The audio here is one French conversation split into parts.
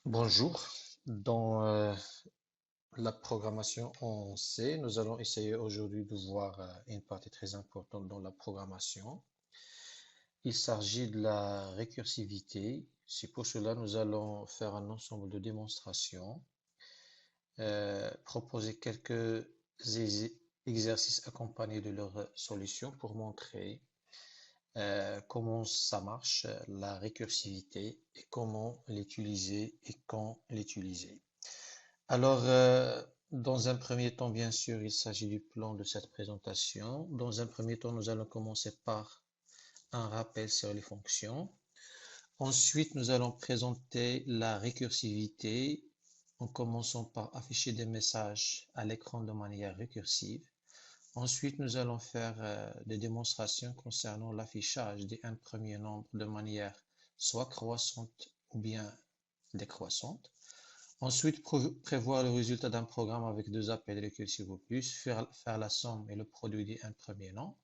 Bonjour. Dans la programmation en C, nous allons essayer aujourd'hui de voir une partie très importante dans la programmation. Il s'agit de la récursivité. C'est pour cela nous allons faire un ensemble de démonstrations, proposer quelques exé- exercices accompagnés de leurs solutions pour montrer comment ça marche, la récursivité, et comment l'utiliser et quand l'utiliser. Alors, dans un premier temps, bien sûr, il s'agit du plan de cette présentation. Dans un premier temps, nous allons commencer par un rappel sur les fonctions. Ensuite, nous allons présenter la récursivité en commençant par afficher des messages à l'écran de manière récursive. Ensuite, nous allons faire des démonstrations concernant l'affichage des un premier nombre de manière soit croissante ou bien décroissante. Ensuite, prévoir le résultat d'un programme avec deux appels récursifs ou plus, faire la somme et le produit des un premier nom,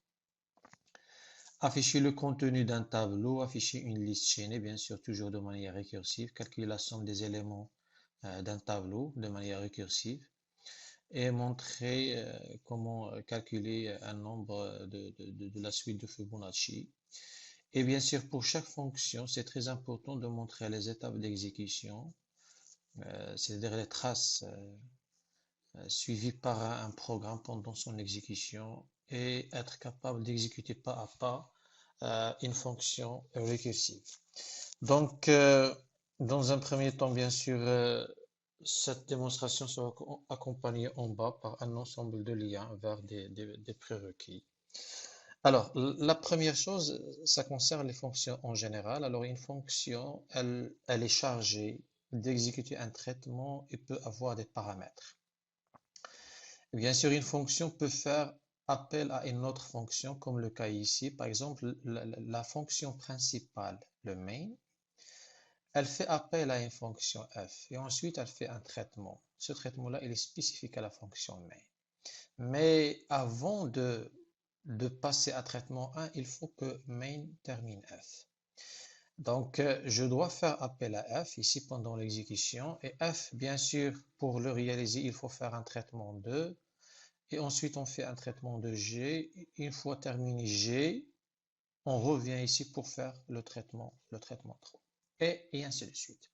afficher le contenu d'un tableau, afficher une liste chaînée, bien sûr toujours de manière récursive, calculer la somme des éléments d'un tableau de manière récursive et montrer comment calculer un nombre de la suite de Fibonacci. Et bien sûr, pour chaque fonction, c'est très important de montrer les étapes d'exécution, c'est-à-dire les traces suivi par un programme pendant son exécution et être capable d'exécuter pas à pas une fonction récursive. Donc, dans un premier temps, bien sûr, cette démonstration sera accompagnée en bas par un ensemble de liens vers des prérequis. Alors, la première chose, ça concerne les fonctions en général. Alors, une fonction, elle est chargée d'exécuter un traitement et peut avoir des paramètres. Bien sûr, une fonction peut faire appel à une autre fonction, comme le cas ici. Par exemple, la fonction principale, le main, elle fait appel à une fonction f et ensuite elle fait un traitement. Ce traitement-là, il est spécifique à la fonction main. Mais avant de passer à traitement 1, il faut que main termine f. Donc, je dois faire appel à f ici pendant l'exécution et f, bien sûr, pour le réaliser, il faut faire un traitement 2. Et ensuite, on fait un traitement de G. Une fois terminé G, on revient ici pour faire le traitement 3. Et ainsi de suite.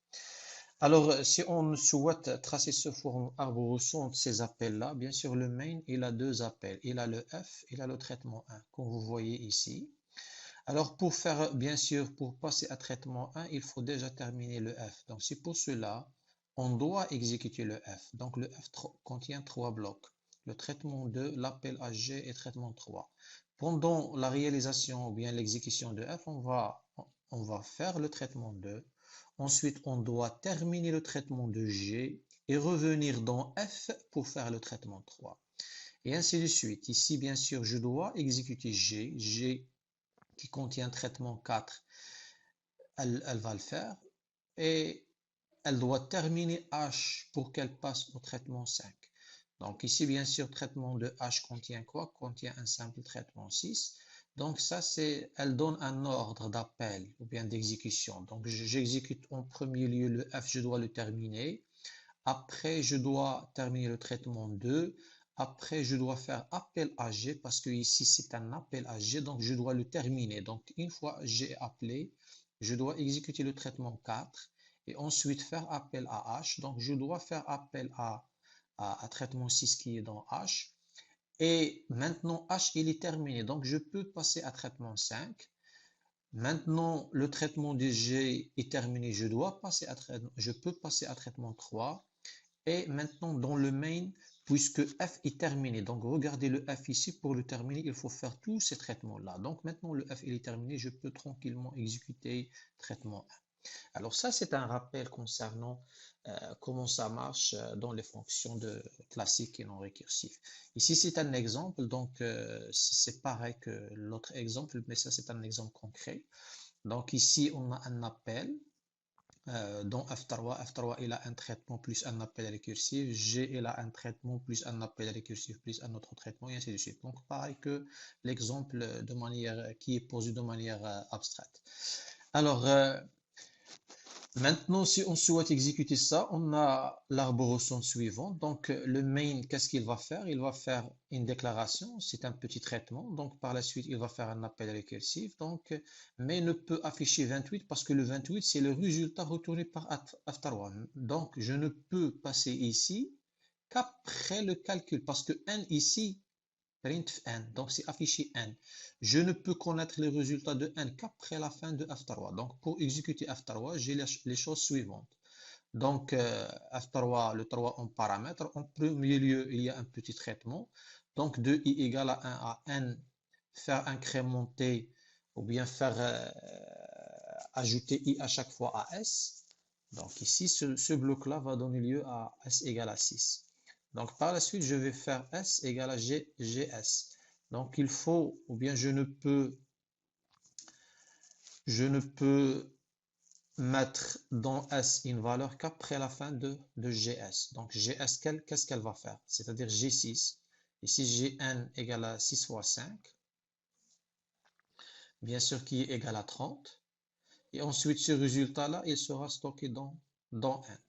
Alors, si on souhaite tracer ce forme arborescent de ces appels-là, bien sûr, le main, il a deux appels. Il a le F, il a le traitement 1, comme vous voyez ici. Alors, pour faire, bien sûr, pour passer à traitement 1, il faut déjà terminer le F. Donc, c'est pour cela, on doit exécuter le F. Donc, le F contient trois blocs. Le traitement 2, l'appel à G et traitement 3. Pendant la réalisation ou bien l'exécution de F, on va faire le traitement 2. Ensuite, on doit terminer le traitement de G et revenir dans F pour faire le traitement 3. Et ainsi de suite. Ici, bien sûr, je dois exécuter G. G qui contient traitement 4, elle va le faire. Et elle doit terminer H pour qu'elle passe au traitement 5. Donc ici, bien sûr, traitement de H contient quoi? Contient un simple traitement 6. Donc ça, elle donne un ordre d'appel ou bien d'exécution. Donc j'exécute en premier lieu le F, je dois le terminer. Après, je dois terminer le traitement 2. Après, je dois faire appel à G parce que ici, c'est un appel à G, donc je dois le terminer. Donc, une fois j'ai appelé, je dois exécuter le traitement 4 et ensuite faire appel à H. Donc, je dois faire appel à traitement 6 qui est dans H. Et maintenant, H, il est terminé. Donc, je peux passer à traitement 5. Maintenant, le traitement de G est terminé. Je peux passer à traitement 3. Et maintenant, dans le main, puisque f est terminé, donc regardez le f ici, pour le terminer, il faut faire tous ces traitements-là. Donc maintenant, le f il est terminé, je peux tranquillement exécuter traitement 1. Alors ça, c'est un rappel concernant comment ça marche dans les fonctions classiques et non récursives. Ici, c'est un exemple, donc c'est pareil que l'autre exemple, mais ça, c'est un exemple concret. Donc ici, on a un appel dans F3, F3 il a un traitement plus un appel récursif, G il a un traitement plus un appel récursif plus un autre traitement, et ainsi de suite. Donc pareil que l'exemple de manière qui est posé de manière abstraite. Alors Maintenant, si on souhaite exécuter ça, on a l'arborescence suivant. Donc, le main, qu'est-ce qu'il va faire? Il va faire une déclaration, c'est un petit traitement. Donc, par la suite, il va faire un appel récursif. Donc, mais ne peut afficher 28 parce que le 28, c'est le résultat retourné par after one. Donc, je ne peux passer ici qu'après le calcul parce que n ici, printf n, donc c'est affiché n. Je ne peux connaître les résultats de n qu'après la fin de after1. Donc pour exécuter after1, j'ai les choses suivantes. Donc after1, le 3 en paramètres. En premier lieu, il y a un petit traitement. Donc de i égale à 1 à n, faire incrémenter ou bien faire ajouter i à chaque fois à s. Donc ici, ce bloc-là va donner lieu à s égale à 6. Donc par la suite, je vais faire S égale à GS. Donc il faut, ou bien je ne peux mettre dans S une valeur qu'après la fin de GS. Donc GS, qu'est-ce qu'elle va faire? C'est-à-dire G6. Ici, Gn égale à 6 fois 5. Bien sûr qui est égal à 30. Et ensuite, ce résultat-là, il sera stocké dans N.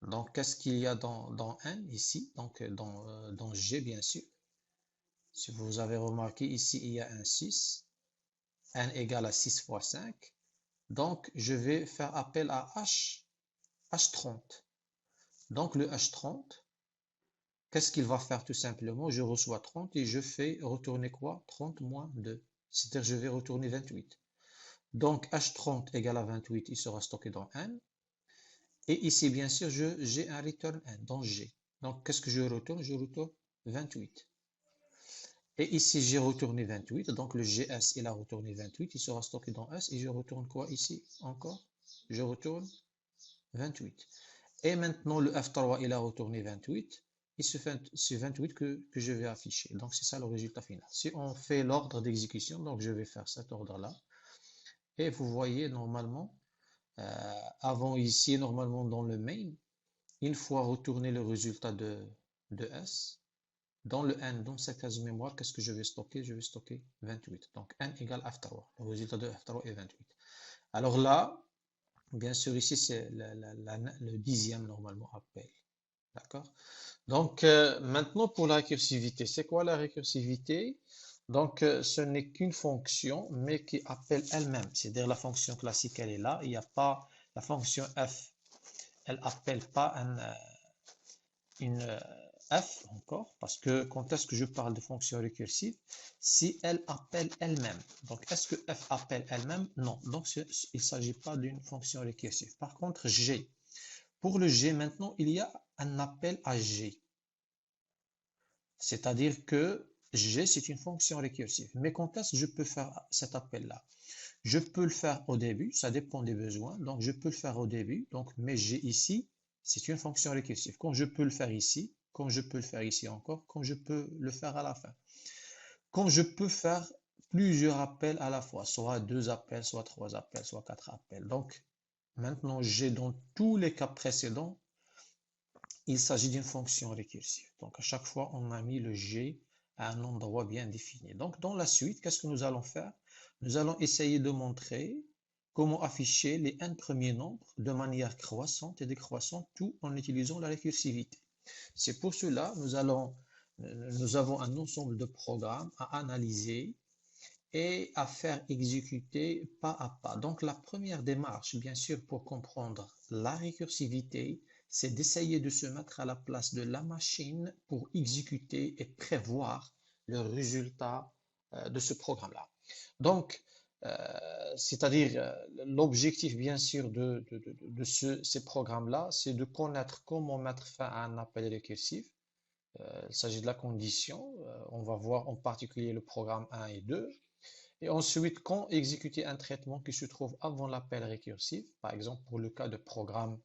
Donc, qu'est-ce qu'il y a dans N ici? Donc, dans G, bien sûr. Si vous avez remarqué, ici, il y a un 6. N égale à 6 fois 5. Donc, je vais faire appel à H30. Donc, le H30, qu'est-ce qu'il va faire tout simplement? Je reçois 30 et je fais retourner quoi? 30 moins 2. C'est-à-dire, je vais retourner 28. Donc, H30 égale à 28, il sera stocké dans N. Et ici, bien sûr, j'ai un return N dans G. Donc, qu'est-ce que je retourne? Je retourne 28. Et ici, j'ai retourné 28. Donc, le GS, il a retourné 28. Il sera stocké dans S. Et je retourne quoi ici encore? Je retourne 28. Et maintenant, le F3, il a retourné 28. Et c'est 28 que je vais afficher. Donc, c'est ça le résultat final. Si on fait l'ordre d'exécution, donc je vais faire cet ordre-là. Et vous voyez, normalement, avant ici, normalement dans le main, une fois retourné le résultat de S, dans le n, dans cette case mémoire, qu'est-ce que je vais stocker? Je vais stocker 28. Donc n égale f3. Le résultat de f3 est 28. Alors là, bien sûr, ici, c'est le dixième normalement appel. D'accord? Donc maintenant pour la récursivité. C'est quoi la récursivité? Donc ce n'est qu'une fonction, mais qui appelle elle-même. C'est-à-dire la fonction classique, elle est là. Il n'y a pas la fonction f. Elle appelle pas une f encore, parce que quand est-ce que je parle de fonction récursive? Si elle appelle elle-même. Donc, est-ce que f appelle elle-même? Non. Donc, il ne s'agit pas d'une fonction récursive. Par contre, g. Pour le g, maintenant, il y a un appel à g. C'est-à-dire que g, c'est une fonction récursive. Mais quand est-ce que je peux faire cet appel-là? Je peux le faire au début, ça dépend des besoins. Donc, je peux le faire au début. Donc, mais g ici, c'est une fonction récursive. Comme je peux le faire ici, comme je peux le faire ici encore, comme je peux le faire à la fin. Comme je peux faire plusieurs appels à la fois, soit 2 appels, soit 3 appels, soit 4 appels. Donc, maintenant, j'ai dans tous les cas précédents, il s'agit d'une fonction récursive. Donc, à chaque fois, on a mis le g à un endroit bien défini. Donc, dans la suite, qu'est-ce que nous allons faire? Nous allons essayer de montrer comment afficher les n premiers nombres de manière croissante et décroissante, tout en utilisant la récursivité. C'est pour cela nous avons un ensemble de programmes à analyser et à faire exécuter pas à pas. Donc la première démarche, bien sûr, pour comprendre la récursivité, c'est d'essayer de se mettre à la place de la machine pour exécuter et prévoir le résultat de ce programme-là. Donc, c'est-à-dire l'objectif bien sûr de ces programmes-là, c'est de connaître comment mettre fin à un appel récursif. Il s'agit de la condition. On va voir en particulier le programme 1 et 2. Et ensuite, quand exécuter un traitement qui se trouve avant l'appel récursif, par exemple pour le cas de programme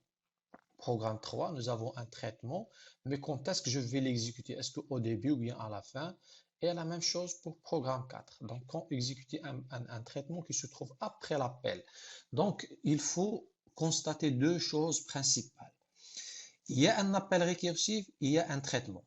3, nous avons un traitement, mais quand est-ce que je vais l'exécuter? Est-ce qu'au début ou bien à la fin? Et la même chose pour programme 4. Donc, quand exécuter un traitement qui se trouve après l'appel. Donc, il faut constater deux choses principales. Il y a un appel récursif, il y a un traitement.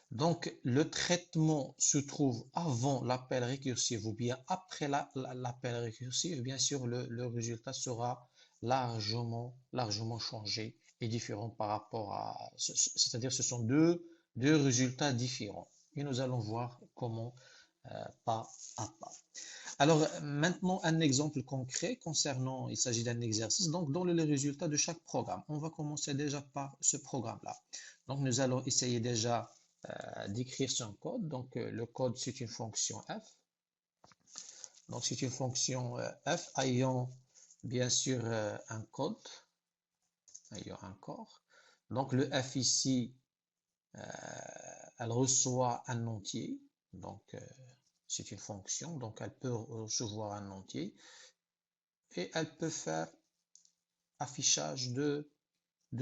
Donc, le traitement se trouve avant l'appel récursif ou bien après l'appel récursif. Bien sûr, le résultat sera largement changé et différent par rapport à, c'est-à-dire ce sont deux résultats différents. Et nous allons voir comment pas à pas. Alors maintenant, un exemple concret concernant, il s'agit d'un exercice, donc dans les résultats de chaque programme. On va commencer déjà par ce programme-là. Donc nous allons essayer déjà d'écrire son code. Donc le code, c'est une fonction f. Donc c'est une fonction f ayant bien sûr un code, ayant un corps. Donc le f ici, elle reçoit un entier. Donc c'est une fonction, donc elle peut recevoir un entier et elle peut faire affichage de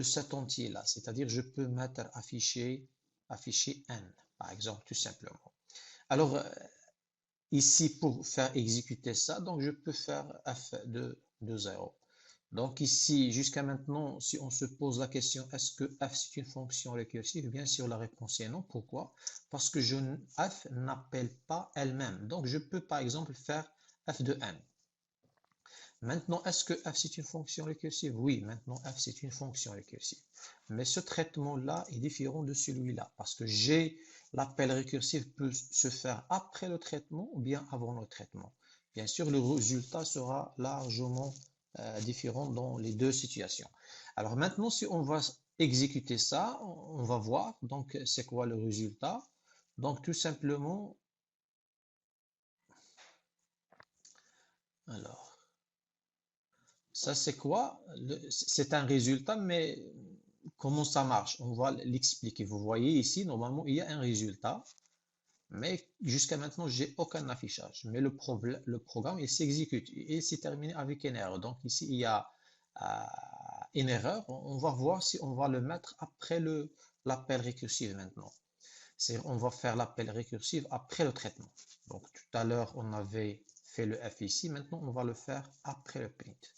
cet entier-là. C'est-à-dire, je peux mettre afficher n, par exemple, tout simplement. Alors, ici, pour faire exécuter ça, donc je peux faire f de 0. Donc ici, jusqu'à maintenant, si on se pose la question, est-ce que f c'est une fonction récursive? Bien sûr, la réponse est non. Pourquoi? Parce que f n'appelle pas elle-même. Donc je peux par exemple faire f de n. Maintenant, est-ce que f c'est une fonction récursive? Oui, maintenant f c'est une fonction récursive. Mais ce traitement-là est différent de celui-là parce que l'appel récursif peut se faire après le traitement ou bien avant le traitement. Bien sûr, le résultat sera largement différent dans les deux situations. Alors maintenant, si on va exécuter ça, on va voir donc c'est quoi le résultat. Donc tout simplement, alors ça c'est quoi? C'est un résultat, mais comment ça marche? On va l'expliquer. Vous voyez ici, normalement, il y a un résultat, mais jusqu'à maintenant, j'ai aucun affichage. Mais le programme, il s'exécute et c'est terminé avec une erreur. Donc ici, il y a une erreur. On va voir si on va le mettre après l'appel récursif maintenant. On va faire l'appel récursif après le traitement. Donc tout à l'heure, on avait fait le f ici. Maintenant, on va le faire après le print.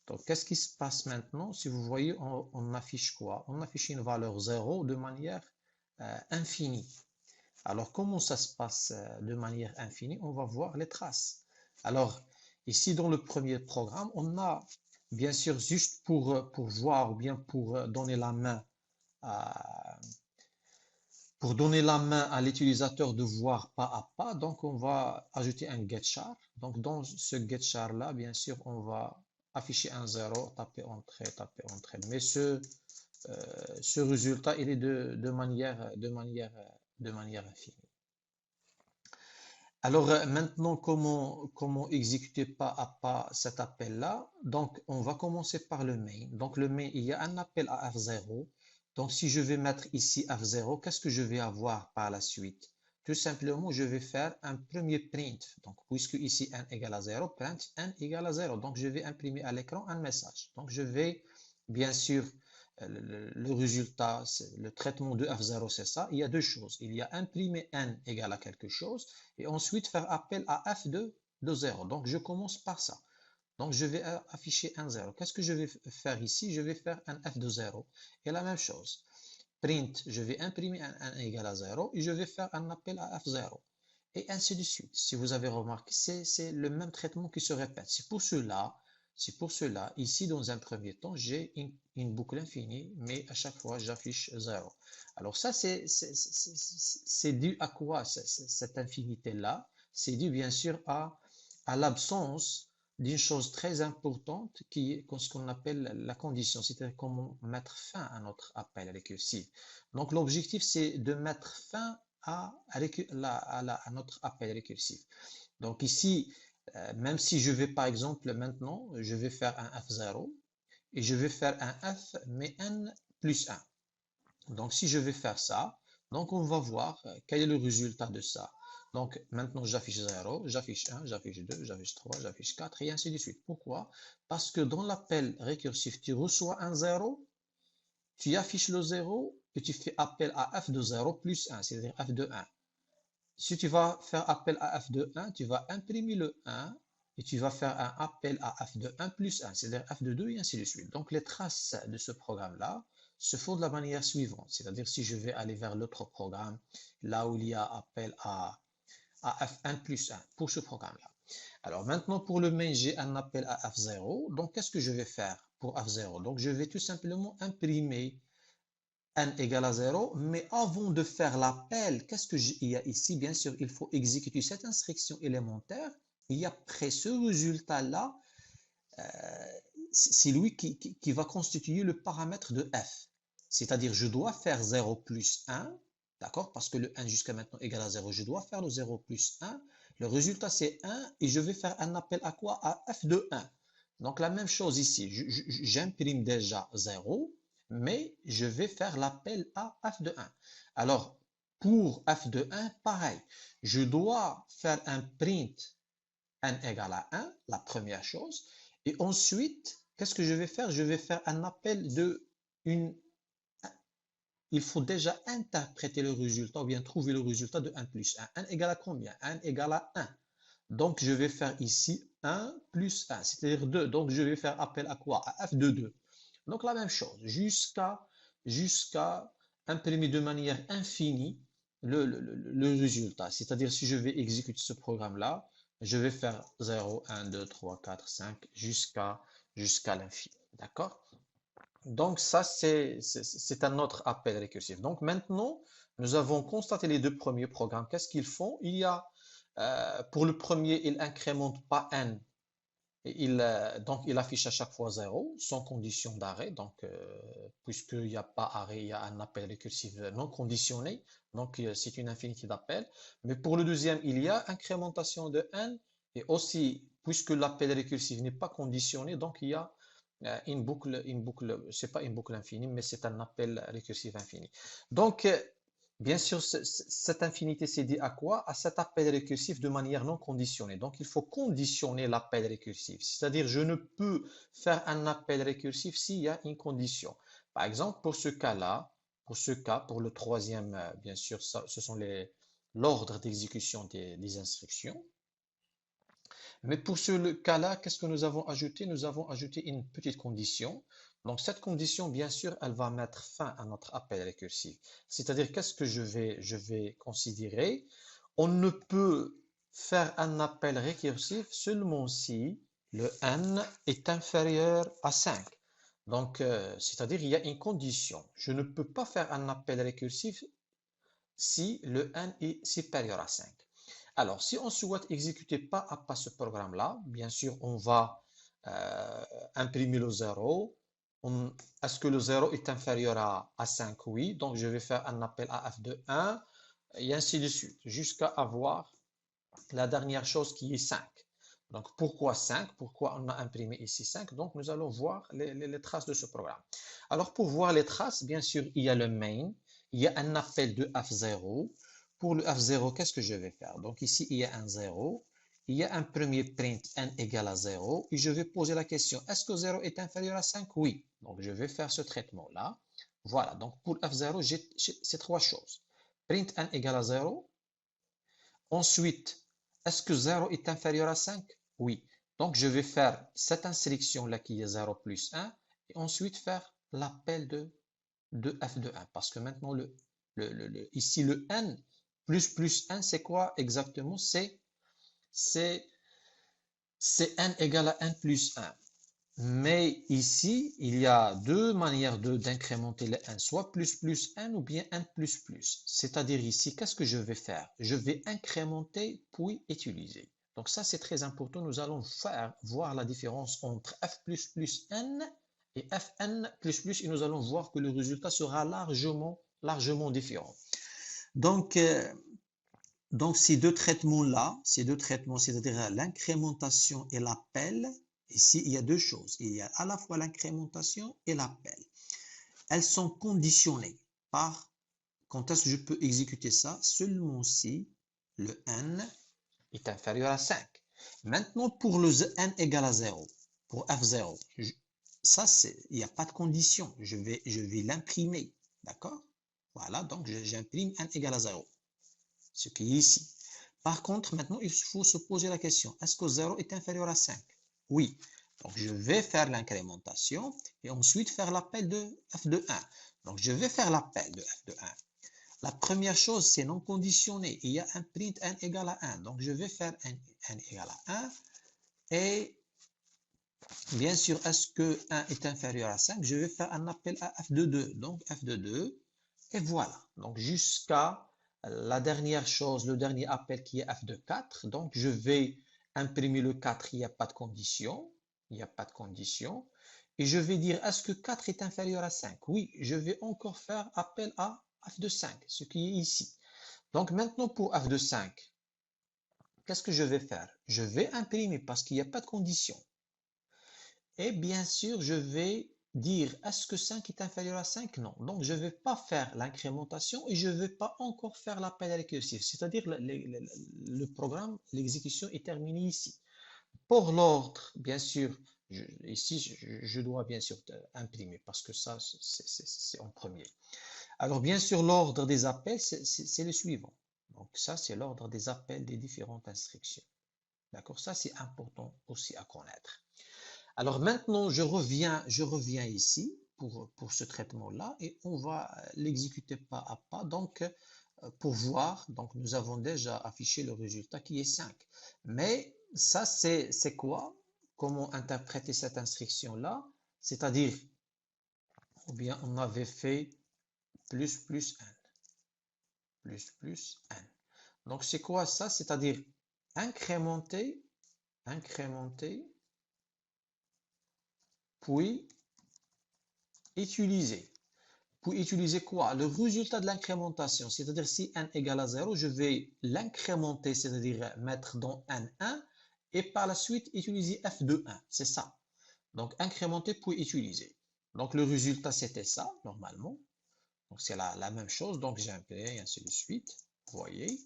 Donc, qu'est-ce qui se passe maintenant? Si vous voyez, on affiche quoi? On affiche une valeur 0 de manière infinie. Alors, comment ça se passe de manière infinie? On va voir les traces. Alors, ici, dans le premier programme, on a, bien sûr, juste pour voir ou bien pour donner la main à, l'utilisateur de voir pas à pas, donc on va ajouter un getChar. Donc dans ce getChar là, bien sûr, on va afficher un 0, taper entrée, taper entrée. Mais ce résultat, il est de manière infinie. Alors maintenant, comment exécuter pas à pas cet appel-là? Donc, on va commencer par le main. Donc, le main, il y a un appel à F0. Donc, si je vais mettre ici F0, qu'est-ce que je vais avoir par la suite? Tout simplement, je vais faire un premier print. Donc, puisque ici n égale à 0, print n égale à 0. Donc, je vais imprimer à l'écran un message. Donc, je vais, bien sûr, le résultat, le traitement de F0, c'est ça. Il y a deux choses. Il y a imprimer n égale à quelque chose et ensuite faire appel à f de 0. Donc, je commence par ça. Donc, je vais afficher un 0. Qu'est-ce que je vais faire ici? Je vais faire un f de 0. Et la même chose. Print, je vais imprimer un n égale à 0 et je vais faire un appel à f0. Et ainsi de suite. Si vous avez remarqué, c'est le même traitement qui se répète. C'est pour cela, ici, dans un premier temps, j'ai une boucle infinie, mais à chaque fois, j'affiche 0. Alors ça, c'est dû à quoi, cette infinité-là? C'est dû, bien sûr, à l'absence d'une chose très importante qui est ce qu'on appelle la condition, c'est-à-dire comment mettre fin à notre appel récursif. Donc, l'objectif, c'est de mettre fin à notre appel récursif. Donc ici, même si je vais par exemple maintenant, je vais faire un f0 et je vais faire un f mais n plus 1. Donc si je vais faire ça, donc on va voir quel est le résultat de ça. Donc maintenant j'affiche 0, j'affiche 1, j'affiche 2, j'affiche 3, j'affiche 4 et ainsi de suite. Pourquoi? Parce que dans l'appel récursif, tu reçois un 0, tu affiches le 0 et tu fais appel à f de 0 plus 1, c'est-à-dire f de 1. Si tu vas faire appel à f de 1, tu vas imprimer le 1 et tu vas faire un appel à f de 1 plus 1, c'est-à-dire f de 2 et ainsi de suite. Donc les traces de ce programme-là se font de la manière suivante, c'est-à-dire si je vais aller vers l'autre programme, là où il y a appel à f1 plus 1 pour ce programme-là. Alors maintenant, pour le main, j'ai un appel à F0. Donc, qu'est-ce que je vais faire pour F0? Donc, je vais tout simplement imprimer n égale à 0. Mais avant de faire l'appel, qu'est-ce qu'il y a ici? Bien sûr, il faut exécuter cette instruction élémentaire. Et après ce résultat-là, c'est lui qui va constituer le paramètre de f. C'est-à-dire, je dois faire 0 plus 1, d'accord? Parce que le 1 jusqu'à maintenant égale à 0, je dois faire le 0 plus 1. Le résultat, c'est 1 et je vais faire un appel à quoi? À f de 1. Donc, la même chose ici, j'imprime déjà 0, mais je vais faire l'appel à f de 1. Alors, pour f de 1, pareil, je dois faire un print n égale à 1, la première chose. Et ensuite, qu'est-ce que je vais faire? Je vais faire un appel de une... Il faut déjà interpréter le résultat ou bien trouver le résultat de 1 plus 1. 1 égale à combien? 1 égale à 1. Donc, je vais faire ici 1 plus 1, c'est-à-dire 2. Donc, je vais faire appel à quoi? À f de 2. Donc, la même chose, jusqu'à imprimer de manière infinie le résultat. C'est-à-dire, si je vais exécuter ce programme-là, je vais faire 0, 1, 2, 3, 4, 5 jusqu'à l'infini. D'accord? Donc, ça, c'est un autre appel récursif. Donc, maintenant, nous avons constaté les deux premiers programmes. Qu'est-ce qu'ils font? Pour le premier, il incrémente pas n. Donc, il affiche à chaque fois 0, sans condition d'arrêt. Donc, puisqu'il n'y a pas arrêt, il y a un appel récursif non conditionné. Donc, c'est une infinité d'appels. Mais pour le deuxième, il y a incrémentation de n. Et aussi, puisque l'appel récursif n'est pas conditionné, donc il y a une boucle, c'est pas une boucle infinie, mais c'est un appel récursif infini. Donc, bien sûr, cette infinité, c'est dit à quoi? À cet appel récursif de manière non conditionnée. Donc, il faut conditionner l'appel récursif. C'est-à-dire, je ne peux faire un appel récursif s'il y a une condition. Par exemple, pour ce cas-là, pour le troisième, bien sûr, ce sont l'ordre d'exécution des instructions. Mais pour ce cas-là, qu'est-ce que nous avons ajouté? Nous avons ajouté une petite condition. Donc, cette condition, bien sûr, elle va mettre fin à notre appel récursif. C'est-à-dire, qu'est-ce que je vais considérer? On ne peut faire un appel récursif seulement si le n est inférieur à 5. Donc, c'est-à-dire, il y a une condition. Je ne peux pas faire un appel récursif si le n est supérieur à 5. Alors, si on souhaite exécuter pas à pas ce programme-là, bien sûr, on va imprimer le 0. Est-ce que le 0 est inférieur à 5? Oui. Donc, je vais faire un appel à f de 1 et ainsi de suite, jusqu'à avoir la dernière chose qui est 5. Donc, pourquoi 5? Pourquoi on a imprimé ici 5? Donc, nous allons voir les traces de ce programme. Alors, pour voir les traces, bien sûr, il y a le main, il y a un appel de f0. Pour le f0, qu'est-ce que je vais faire? Donc, ici, il y a un 0. Il y a un premier print n égale à 0. Et je vais poser la question, est-ce que 0 est inférieur à 5? Oui. Donc, je vais faire ce traitement-là. Voilà. Donc, pour f0, j'ai ces trois choses. Print n égale à 0. Ensuite, est-ce que 0 est inférieur à 5? Oui. Donc, je vais faire cette instruction-là qui est 0 plus 1 et ensuite faire l'appel de f de 1. Parce que maintenant, ici, le n plus 1, c'est quoi exactement? C'est n égale à 1 plus 1. Mais ici, il y a deux manières d'incrémenter le n, soit plus 1 ou bien 1 plus. C'est-à-dire ici, qu'est-ce que je vais faire? Je vais incrémenter puis utiliser. Donc ça, c'est très important. Nous allons voir la différence entre f plus n et fn plus et nous allons voir que le résultat sera largement différent. Donc ces deux traitements-là, c'est-à-dire l'incrémentation et l'appel, ici, il y a deux choses. Il y a à la fois l'incrémentation et l'appel. Elles sont conditionnées par quand est-ce que je peux exécuter ça? Seulement si le n est inférieur à 5. Maintenant, pour le n égale à 0, pour f0, ça, il n'y a pas de condition. Je vais l'imprimer. D'accord? Voilà, donc j'imprime n égale à 0. Ce qui est ici. Par contre, maintenant, il faut se poser la question, est-ce que 0 est inférieur à 5? Oui. Donc, je vais faire l'incrémentation et ensuite faire l'appel de f de 1. Donc, je vais faire l'appel de f de 1. La première chose, c'est non conditionné. Il y a un print n égale à 1. Donc, je vais faire n égale à 1. Et bien sûr, est-ce que 1 est inférieur à 5? Je vais faire un appel à f de 2. Donc, f de 2. Et voilà. Donc, jusqu'à la dernière chose, le dernier appel qui est f de 4. Donc, je vais imprimer le 4. Il n'y a pas de condition. Il n'y a pas de condition. Et je vais dire, est-ce que 4 est inférieur à 5? Oui, je vais encore faire appel à f de 5, ce qui est ici. Donc, maintenant, pour f de 5, qu'est-ce que je vais faire? Je vais imprimer parce qu'il n'y a pas de condition. Et bien sûr, je vais dire, est-ce que 5 est inférieur à 5? Non. Donc, je ne vais pas faire l'incrémentation et je ne vais pas encore faire l'appel récursif. C'est-à-dire, le programme, l'exécution est terminée ici. Pour l'ordre, bien sûr, ici, je dois bien sûr imprimer parce que ça, c'est en premier. Alors, bien sûr, l'ordre des appels, c'est le suivant. Donc, ça, c'est l'ordre des appels des différentes instructions. D'accord? Ça, c'est important aussi à connaître. Alors maintenant, je reviens ici pour ce traitement-là et on va l'exécuter pas à pas. Donc, pour voir, donc nous avons déjà affiché le résultat qui est 5. Mais ça, c'est quoi? Comment interpréter cette instruction-là? C'est-à-dire, ou bien on avait fait plus plus n, plus plus n. Donc, c'est quoi ça? C'est-à-dire incrémenter, puis utiliser. Puis utiliser quoi? Le résultat de l'incrémentation. C'est-à-dire, si n égale à 0, je vais l'incrémenter, c'est-à-dire mettre dans n1, et par la suite, utiliser f de 1. C'est ça. Donc, incrémenter puis utiliser. Donc, le résultat, c'était ça, normalement. Donc, c'est la même chose. Donc, j'ai imprimé, et ainsi de suite. Vous voyez.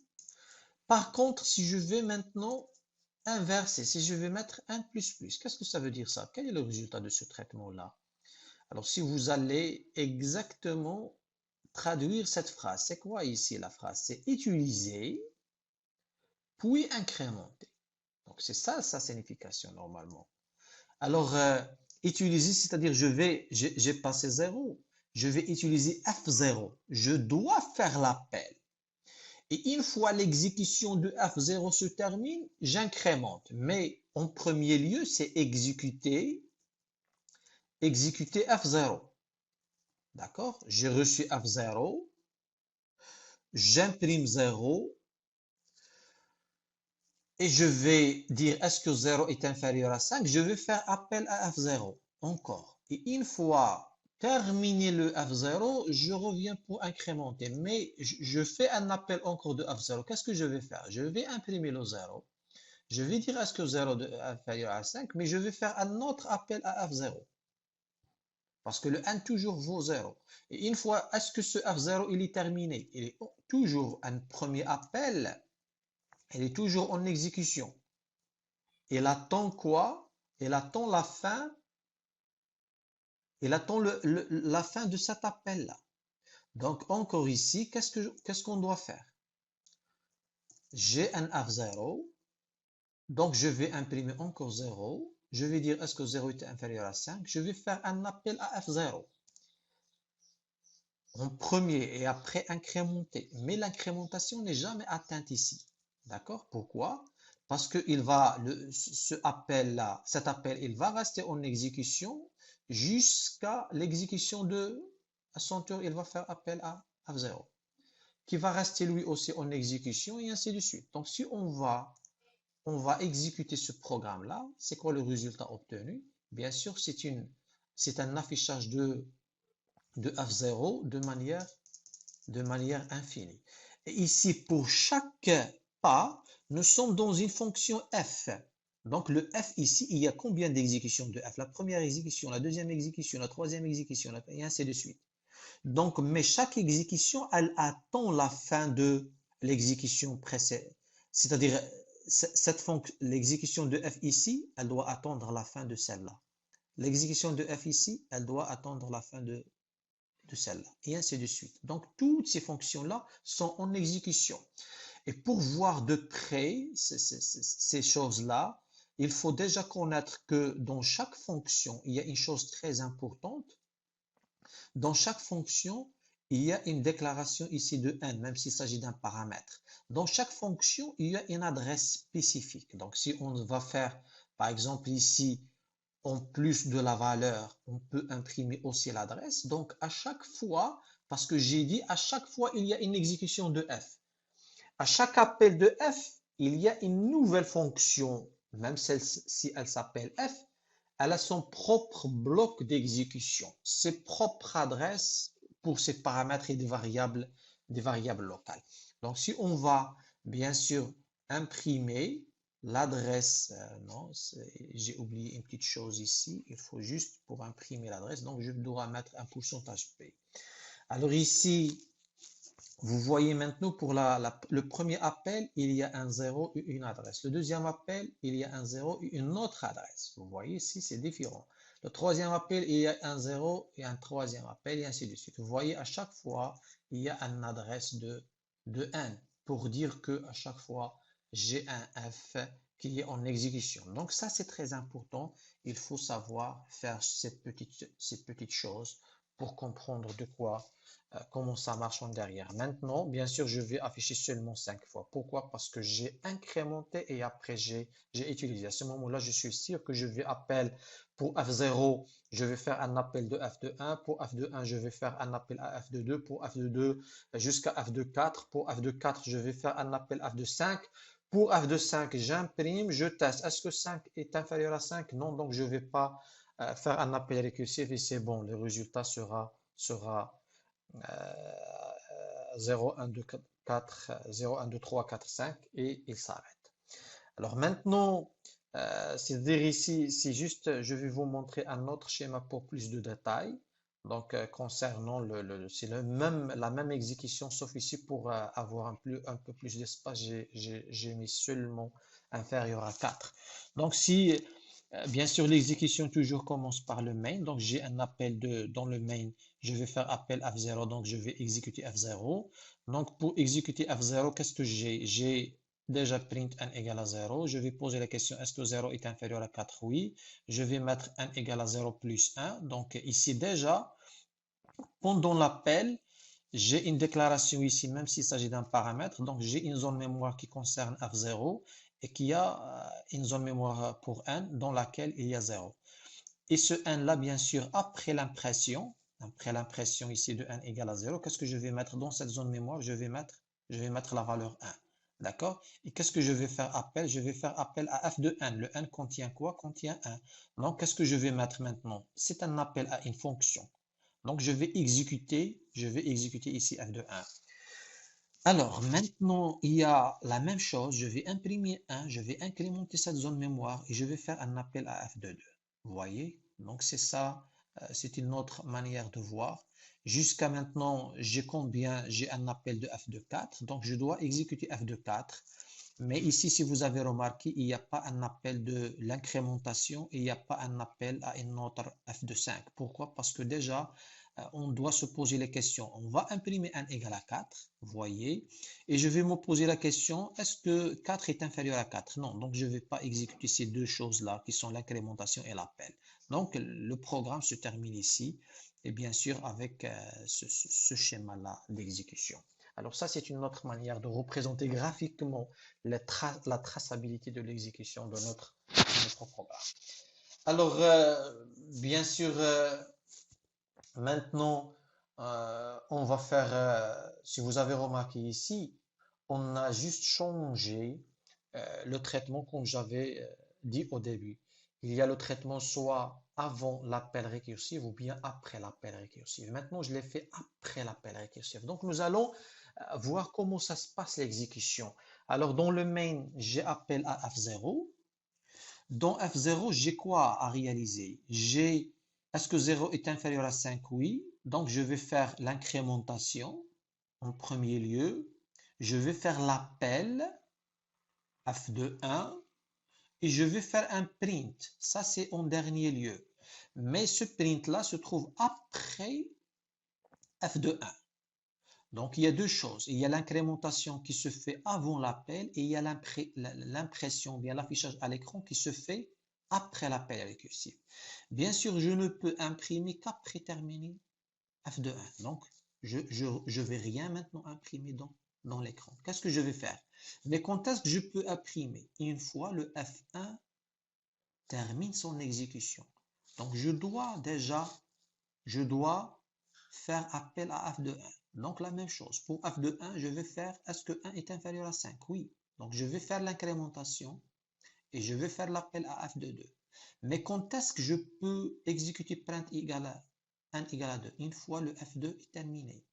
Par contre, si je vais maintenant inverser, si je vais mettre 1 plus plus, qu'est-ce que ça veut dire ça? Quel est le résultat de ce traitement-là? Alors, si vous allez exactement traduire cette phrase, c'est quoi ici la phrase? C'est utiliser, puis incrémenter. Donc, c'est ça sa signification normalement. Alors, utiliser, c'est-à-dire j'ai passé 0, je vais utiliser F0. Je dois faire l'appel. Et une fois l'exécution de F0 se termine, j'incrémente. Mais en premier lieu, c'est exécuter F0. D'accord? J'ai reçu F0, j'imprime 0 et je vais dire est-ce que 0 est inférieur à 5? Je vais faire appel à F0 encore. Et une fois terminé le F0, je reviens pour incrémenter. Mais je fais un appel encore de F0. Qu'est-ce que je vais faire? Je vais imprimer le 0. Je vais dire est-ce que 0 est inférieur à 5, mais je vais faire un autre appel à F0. Parce que le n toujours vaut 0. Et une fois, est-ce que ce F0 il est terminé? Il est toujours un premier appel. Il est toujours en exécution. Il attend quoi? Il attend la fin. Il attend la fin de cet appel-là. Donc, encore ici, qu'est-ce qu'on doit faire? J'ai un F0. Donc, je vais imprimer encore 0. Je vais dire, est-ce que 0 est inférieur à 5? Je vais faire un appel à F0. En premier et après incrémenter. Mais l'incrémentation n'est jamais atteinte ici. D'accord? Pourquoi? Parce que cet appel, il va rester en exécution jusqu'à l'exécution de à son tour, il va faire appel à F0, qui va rester lui aussi en exécution et ainsi de suite. Donc, si on va exécuter ce programme-là, c'est quoi le résultat obtenu? Bien sûr, c'est un affichage de F0 de manière infinie. Et ici, pour chaque pas, nous sommes dans une fonction f. Donc, le f ici, il y a combien d'exécutions de f? La première exécution, la deuxième exécution, la troisième exécution, et ainsi de suite. Donc, mais chaque exécution, elle attend la fin de l'exécution précédente. C'est-à-dire, l'exécution de f ici, elle doit attendre la fin de celle-là. L'exécution de f ici, elle doit attendre la fin de celle-là, et ainsi de suite. Donc, toutes ces fonctions-là sont en exécution. Et pour voir de près ces choses-là, il faut déjà connaître que dans chaque fonction, il y a une chose très importante. Dans chaque fonction, il y a une déclaration ici de n, même s'il s'agit d'un paramètre. Dans chaque fonction, il y a une adresse spécifique. Donc, si on va faire, par exemple, ici, en plus de la valeur, on peut imprimer aussi l'adresse. Donc, à chaque fois, parce que j'ai dit, à chaque fois, il y a une exécution de f. À chaque appel de f, il y a une nouvelle fonction, même si elle s'appelle f, elle a son propre bloc d'exécution, ses propres adresses pour ses paramètres et des variables locales. Donc, si on va, bien sûr, imprimer l'adresse, non, j'ai oublié une petite chose ici, il faut juste pour imprimer l'adresse, donc je dois mettre un pourcentage P. Alors ici, vous voyez maintenant pour le premier appel, il y a un 0 et une adresse. Le deuxième appel, il y a un 0 et une autre adresse. Vous voyez ici, c'est différent. Le troisième appel, il y a un 0 et un troisième appel, et ainsi de suite. Vous voyez, à chaque fois, il y a une adresse de n pour dire que à chaque fois, j'ai un f qui est en exécution. Donc ça, c'est très important. Il faut savoir faire ces petites choses pour comprendre de quoi comment ça marche en derrière. Maintenant, bien sûr, je vais afficher seulement 5 fois. Pourquoi? Parce que j'ai incrémenté et après j'ai utilisé. À ce moment-là, je suis sûr que je vais appeler pour F0, je vais faire un appel de F de 1. Pour F de 1, je vais faire un appel à F de 2. Pour F de 2, jusqu'à F de 4. Pour F de 4, je vais faire un appel F de 5. Pour F de 5, j'imprime, je teste. Est-ce que 5 est inférieur à 5? Non, donc je ne vais pas faire un appel récursif et c'est bon, le résultat sera 0, 1, 2, 4, 0, 1, 2, 3, 4, 5 et il s'arrête. Alors maintenant, c'est-à-dire ici, c'est juste, je vais vous montrer un autre schéma pour plus de détails. Donc, concernant c'est la même exécution, sauf ici pour avoir un peu plus d'espace, j'ai mis seulement inférieur à 4. Donc, si, bien sûr, l'exécution toujours commence par le main. Donc, j'ai un appel dans le main, je vais faire appel F0, donc je vais exécuter F0. Donc, pour exécuter F0, qu'est-ce que j'ai? J'ai déjà print n égale à 0. Je vais poser la question, est-ce que 0 est inférieur à 4? Oui. Je vais mettre n égale à 0 plus 1. Donc, ici, déjà, pendant l'appel, j'ai une déclaration ici, même s'il s'agit d'un paramètre. Donc, j'ai une zone mémoire qui concerne F0 et qui a une zone mémoire pour n dans laquelle il y a 0. Et ce n-là, bien sûr, après l'impression ici de n égale à 0, qu'est-ce que je vais mettre dans cette zone mémoire? Je vais mettre la valeur 1. D'accord? Et qu'est-ce que je vais faire appel? Je vais faire appel à f de n. Le n contient quoi? Contient 1. Donc, qu'est-ce que je vais mettre maintenant? C'est un appel à une fonction. Donc, je vais exécuter ici f de 1. Alors, maintenant, il y a la même chose. Je vais imprimer 1, je vais incrémenter cette zone mémoire et je vais faire un appel à f de 2. Vous voyez? Donc, c'est ça, c'est une autre manière de voir. Jusqu'à maintenant, j'ai combien? J'ai un appel de f de 4. Donc, je dois exécuter f de 4. Mais ici, si vous avez remarqué, il n'y a pas un appel de l'incrémentation et il n'y a pas un appel à une autre f de 5. Pourquoi? Parce que déjà, on doit se poser les questions. On va imprimer n égale à 4, vous voyez, et je vais me poser la question, est-ce que 4 est inférieur à 4? Non, donc je ne vais pas exécuter ces deux choses-là qui sont l'incrémentation et l'appel. Donc le programme se termine ici, et bien sûr avec ce schéma-là d'exécution. Alors ça, c'est une autre manière de représenter graphiquement la traçabilité de l'exécution de notre programme. Alors, bien sûr, maintenant, on va faire, si vous avez remarqué ici, on a juste changé le traitement comme j'avais dit au début. Il y a le traitement soit avant l'appel récursif ou bien après l'appel récursif. Maintenant, je l'ai fait après l'appel récursif. Donc, nous allons voir comment ça se passe l'exécution. Alors, dans le main, j'ai appel à F0. Dans F0, j'ai quoi à réaliser? Est-ce que 0 est inférieur à 5? Oui. Donc, je vais faire l'incrémentation en premier lieu. Je vais faire l'appel f de 1 et je vais faire un print. Ça, c'est en dernier lieu. Mais ce print-là se trouve après f de 1. Donc, il y a deux choses. Il y a l'incrémentation qui se fait avant l'appel et il y a l'impression, bien l'affichage à l'écran qui se fait après l'appel récursif. Bien sûr, je ne peux imprimer qu'après terminer f de 1. Donc, Je vais rien maintenant imprimer dans l'écran. Qu'est-ce que je vais faire? Mais quand est-ce que je peux imprimer? Une fois le F1 termine son exécution. Donc, je dois faire appel à f de 1. Donc, la même chose. Pour f de 1, je vais faire, est-ce que 1 est inférieur à 5? Oui. Donc, je vais faire l'incrémentation et je vais faire l'appel à f de 2. Mais quand est-ce que je peux exécuter print égale à 1 égale à 2? Une fois le f2 est terminé.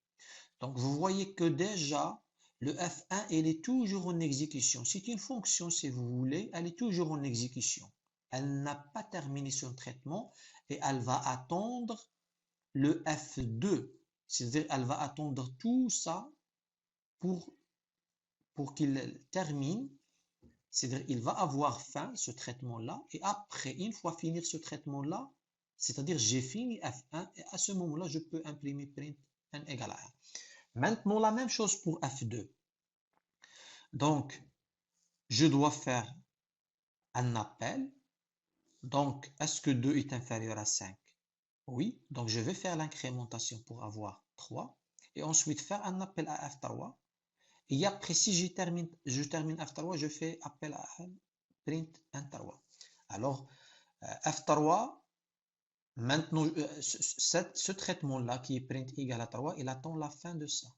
Donc, vous voyez que déjà, le f1, il est toujours en exécution. C'est une fonction, si vous voulez, elle est toujours en exécution. Elle n'a pas terminé son traitement et elle va attendre le f2. C'est-à-dire, elle va attendre tout ça pour qu'il termine. C'est-à-dire, il va avoir fin, ce traitement-là, et après, une fois finir ce traitement-là, c'est-à-dire, j'ai fini f1, et à ce moment-là, je peux imprimer print n égale à 1. Maintenant, la même chose pour f2. Donc, je dois faire un appel. Donc, est-ce que 2 est inférieur à 5? Oui. Donc, je vais faire l'incrémentation pour avoir 3. Et ensuite, faire un appel à f3. Et après, si je termine f3, je fais appel à print n3. Alors, f3, maintenant, ce traitement-là qui est print égal à 3, il attend la fin de ça.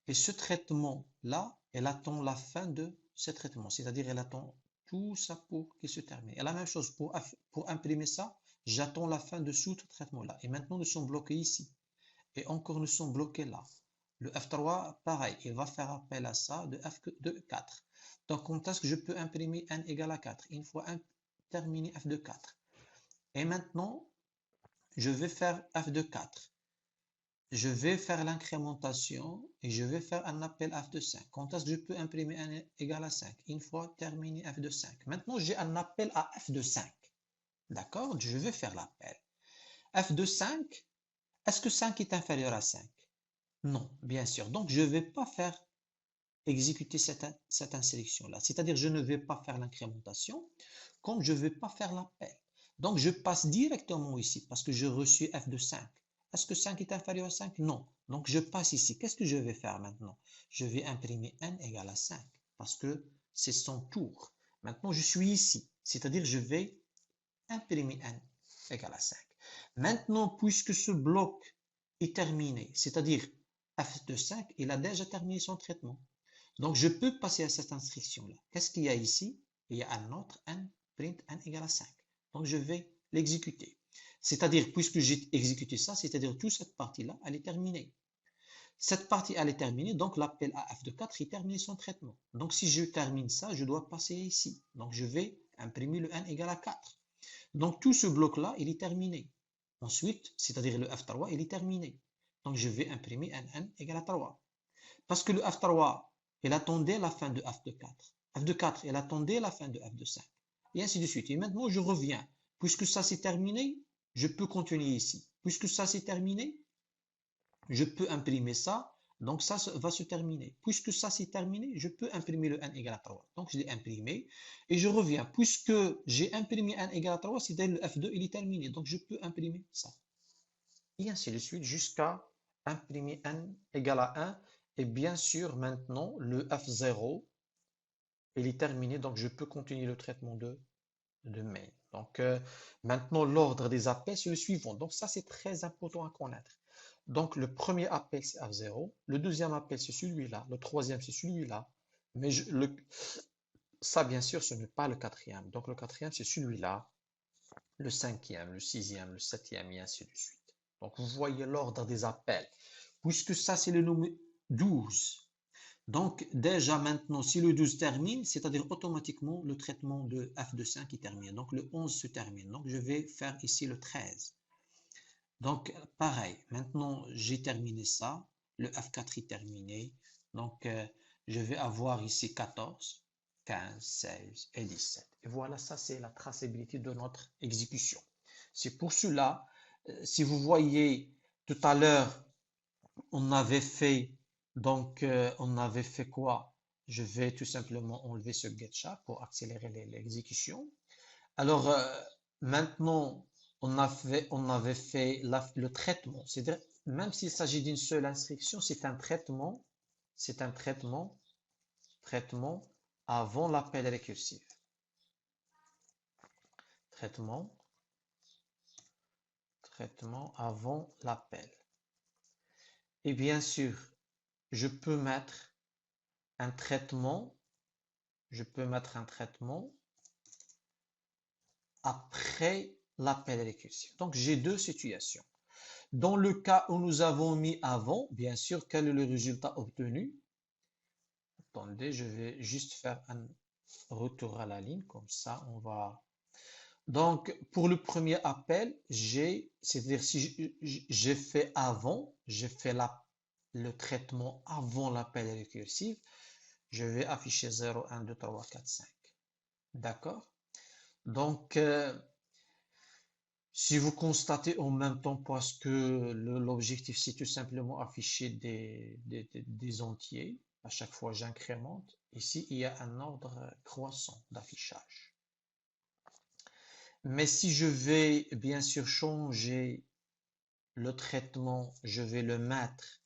Et ce traitement-là, elle attend la fin de ce traitement, c'est-à-dire elle attend tout ça pour qu'il se termine. Et la même chose pour imprimer ça, j'attends la fin de ce traitement-là. Et maintenant, nous sommes bloqués ici. Et encore, nous sommes bloqués là. Le F3, pareil, il va faire appel à ça de F de 4. Donc, quand est-ce que je peux imprimer n égale à 4? Une fois terminé F de 4. Et maintenant, je vais faire F de 4. Je vais faire l'incrémentation et je vais faire un appel f de 5. Quand est-ce que je peux imprimer n égale à 5? Une fois terminé f de 5. Maintenant, j'ai un appel à f de 5. D'accord? Je vais faire l'appel. F de 5, est-ce que 5 est inférieur à 5? Non, bien sûr. Donc, je ne vais pas faire exécuter cette insélection-là. C'est-à-dire, je ne vais pas faire l'incrémentation, comme je ne vais pas faire l'appel. Donc, je passe directement ici, parce que j'ai reçu f de 5. Est-ce que 5 est inférieur à 5? Non. Donc, je passe ici. Qu'est-ce que je vais faire maintenant? Je vais imprimer n égale à 5, parce que c'est son tour. Maintenant, je suis ici. C'est-à-dire, je vais imprimer n égale à 5. Maintenant, puisque ce bloc est terminé, c'est-à-dire f de 5, il a déjà terminé son traitement. Donc, je peux passer à cette instruction-là. Qu'est-ce qu'il y a ici? Il y a un autre n, print n égale à 5. Donc, je vais l'exécuter. C'est-à-dire, puisque j'ai exécuté ça, c'est-à-dire toute cette partie-là, elle est terminée. Cette partie, elle est terminée, donc l'appel à f de 4 est terminé son traitement. Donc, si je termine ça, je dois passer ici. Donc, je vais imprimer le n égale à 4. Donc, tout ce bloc-là, il est terminé. Ensuite, c'est-à-dire le f3, il est terminé. Donc, je vais imprimer un n égale à 3. Parce que le f3, il attendait la fin de f de 4. f de 4, il attendait la fin de f de 5. Et ainsi de suite. Et maintenant, je reviens. Puisque ça c'est terminé, je peux continuer ici. Puisque ça c'est terminé, je peux imprimer ça. Donc, ça va se terminer. Puisque ça c'est terminé, je peux imprimer le n égale à 3. Donc, je l'ai imprimé. Et je reviens. Puisque j'ai imprimé n égale à 3, c'est-à-dire le f2, il est terminé. Donc, je peux imprimer ça. Et ainsi de suite jusqu'à imprimer n égale à 1. Et bien sûr, maintenant, le F0, il est terminé, donc je peux continuer le traitement de main. Donc, maintenant, l'ordre des appels, c'est le suivant. Donc, ça, c'est très important à connaître. Donc, le premier appel, c'est F0. Le deuxième appel, c'est celui-là. Le troisième, c'est celui-là. Mais ça, bien sûr, ce n'est pas le quatrième. Donc, le quatrième, c'est celui-là. Le cinquième, le sixième, le septième, et ainsi de suite. Donc, vous voyez l'ordre des appels. Puisque ça, c'est le numéro 12. Donc, déjà maintenant, si le 12 termine, c'est-à-dire automatiquement le traitement de f de 5 est terminé. Donc, le 11 se termine. Donc, je vais faire ici le 13. Donc, pareil. Maintenant, j'ai terminé ça. Le F4 est terminé. Donc, je vais avoir ici 14, 15, 16 et 17. Et voilà, ça, c'est la traçabilité de notre exécution. C'est pour cela, si vous voyez tout à l'heure, on avait fait, donc, on avait fait quoi? Je vais tout simplement enlever ce getChat pour accélérer l'exécution. Alors, maintenant, on avait fait le traitement. C'est-à-dire, même s'il s'agit d'une seule instruction, c'est un traitement avant l'appel récursif. Traitement avant l'appel. Et bien sûr, je peux mettre un traitement, après l'appel récursif. Donc, j'ai deux situations. Dans le cas où nous avons mis avant, bien sûr, quel est le résultat obtenu? Attendez, je vais juste faire un retour à la ligne, comme ça, on va... Donc, pour le premier appel, c'est-à-dire si j'ai fait le traitement avant l'appel récursif, je vais afficher 0, 1, 2, 3, 4, 5. D'accord? Donc, si vous constatez en même temps, parce que l'objectif, c'est tout simplement afficher des entiers, à chaque fois j'incrémente. Ici, il y a un ordre croissant d'affichage. Mais si je vais bien sûr changer le traitement, je vais le mettre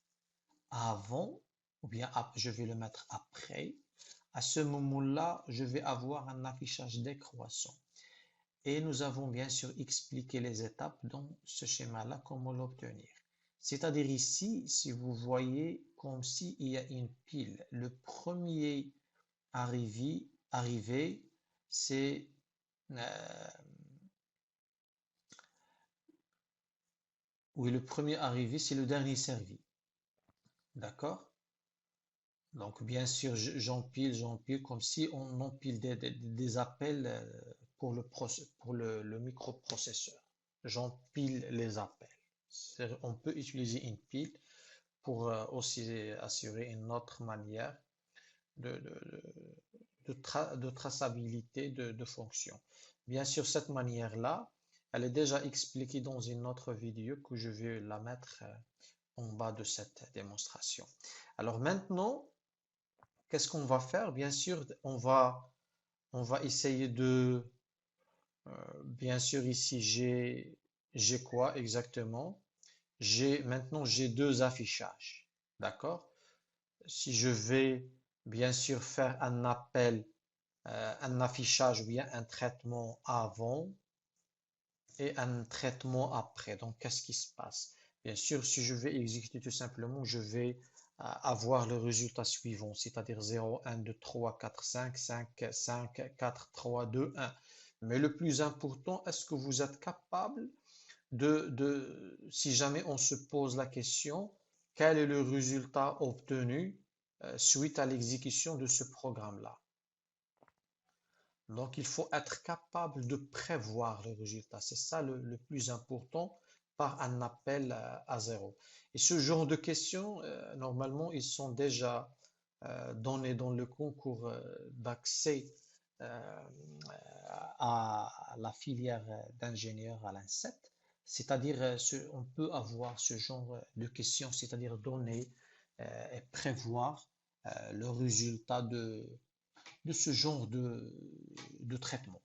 avant, ou bien je vais le mettre après. À ce moment-là, je vais avoir un affichage décroissant. Et nous avons bien sûr expliqué les étapes dans ce schéma-là, comment l'obtenir. C'est-à-dire ici, si vous voyez comme s'il y a une pile, le premier arrivé, c'est oui, le premier arrivé, c'est le dernier servi. D'accord? Donc, bien sûr, j'empile comme si on empile des appels pour le microprocesseur. J'empile les appels. On peut utiliser une pile pour aussi assurer une autre manière de, de, de traçabilité de fonctions. Bien sûr, cette manière-là, elle est déjà expliquée dans une autre vidéo que je vais la mettre en bas de cette démonstration. Alors maintenant, qu'est-ce qu'on va faire? Bien sûr, on va essayer de... bien sûr, ici, j'ai quoi exactement? Maintenant, j'ai deux affichages. D'accord? Si je vais, bien sûr, faire un appel, un affichage ou bien un traitement avant et un traitement après. Donc, qu'est-ce qui se passe? Bien sûr, si je vais exécuter tout simplement, je vais avoir le résultat suivant, c'est-à-dire 0, 1, 2, 3, 4, 5, 5, 5, 4, 3, 2, 1. Mais le plus important, est-ce que vous êtes capable si jamais on se pose la question, quel est le résultat obtenu suite à l'exécution de ce programme-là? Donc, il faut être capable de prévoir le résultat. C'est ça le plus important par un appel à zéro. Et ce genre de questions, normalement, ils sont déjà donnés dans le concours d'accès à la filière d'ingénieur à l'INSEP. C'est-à-dire, on peut avoir ce genre de questions, c'est-à-dire donner et prévoir le résultat de ce genre de traitement.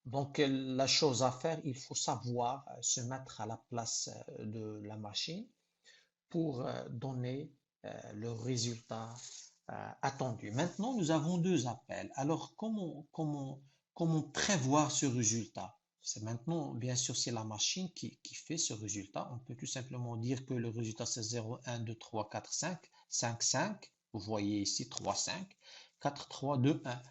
Donc, la chose à faire, il faut savoir se mettre à la place de la machine pour donner le résultat attendu. Maintenant, nous avons deux appels. Alors, comment prévoir ce résultat? C'est maintenant, bien sûr, c'est la machine qui fait ce résultat. On peut tout simplement dire que le résultat, c'est 0, 1, 2, 3, 4, 5, 5, 5. Vous voyez ici 3, 5, 4, 3, 2, 1.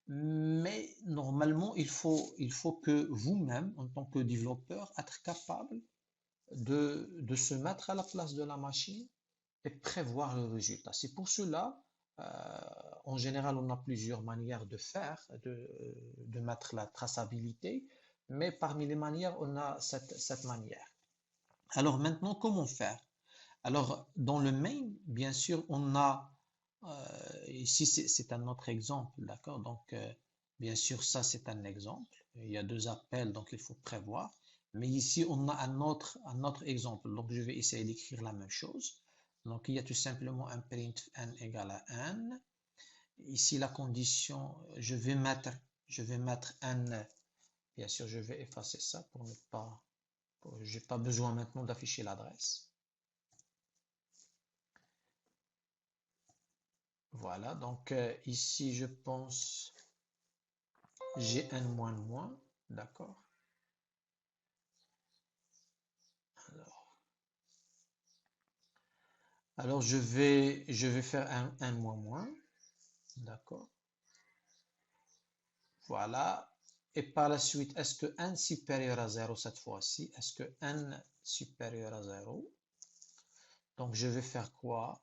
Mais normalement, il faut que vous-même, en tant que développeur, être capable de se mettre à la place de la machine et prévoir le résultat. C'est pour cela, en général, on a plusieurs manières de faire, de mettre la traçabilité, mais parmi les manières, on a cette manière. Alors maintenant, comment faire? Alors, dans le main, bien sûr, on a, ici c'est un autre exemple, d'accord? Donc, bien sûr, ça c'est un exemple. Il y a deux appels, donc il faut prévoir. Mais ici, on a un autre exemple. Donc, je vais essayer d'écrire la même chose. Donc, il y a tout simplement un print n égale à n. Ici, la condition, je vais mettre n Bien sûr, je vais effacer ça pour ne pas, j'ai pas besoin maintenant d'afficher l'adresse. Voilà, donc ici, je pense, j'ai un moins, d'accord. Alors je vais faire un moins, d'accord. Voilà. Et par la suite, est-ce que n supérieur à 0 cette fois-ci? Est-ce que n supérieur à 0? Donc je vais faire quoi?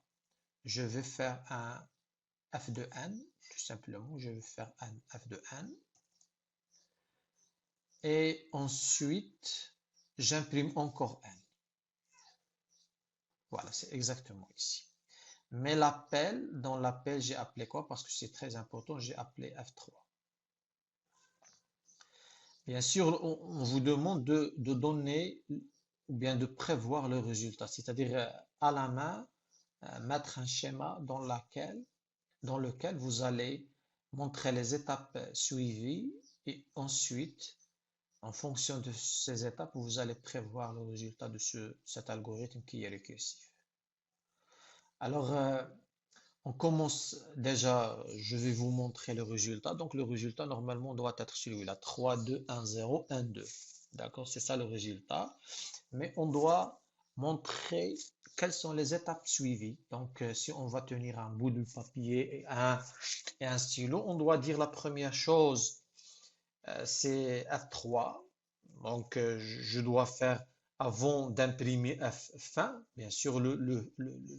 Je vais faire un f de n, tout simplement. Je vais faire un f de n. Et ensuite, j'imprime encore n. Voilà, c'est exactement ici. Mais l'appel, dans l'appel, j'ai appelé quoi? Parce que c'est très important, j'ai appelé F3. Bien sûr, on vous demande de donner ou bien de prévoir le résultat, c'est-à-dire à la main, mettre un schéma dans lequel vous allez montrer les étapes suivies et ensuite, en fonction de ces étapes, vous allez prévoir le résultat de cet algorithme qui est récursif. Alors, on commence déjà, je vais vous montrer le résultat. Donc, le résultat, normalement, doit être celui-là. 3, 2, 1, 0, 1, 2. D'accord? C'est ça le résultat. Mais on doit montrer quelles sont les étapes suivies. Donc, si on va tenir un bout de papier et un stylo, on doit dire la première chose, c'est F3. Donc, je dois faire avant d'imprimer F fin. Bien sûr,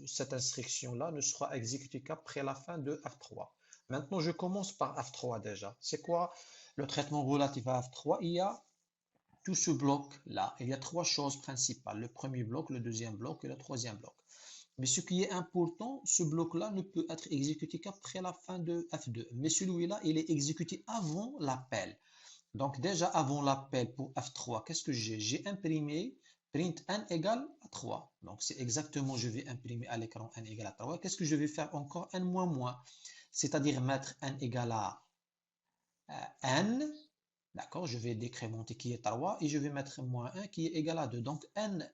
cette instruction-là ne sera exécutée qu'après la fin de F3. Maintenant, je commence par F3 déjà. C'est quoi le traitement relatif à F3? Il y a tout ce bloc-là. Il y a trois choses principales. Le premier bloc, le deuxième bloc et le troisième bloc. Mais ce qui est important, ce bloc-là ne peut être exécuté qu'après la fin de F2. Mais celui-là, il est exécuté avant l'appel. Donc déjà avant l'appel pour F3, qu'est-ce que j'ai? J'ai imprimé print n égale à 3. Donc c'est exactement, je vais imprimer à l'écran n égale à 3. Qu'est-ce que je vais faire encore? N moins moins. C'est-à-dire mettre n égale à n. D'accord, je vais décrémenter qui est 3 et je vais mettre moins 1 qui est égal à 2. Donc n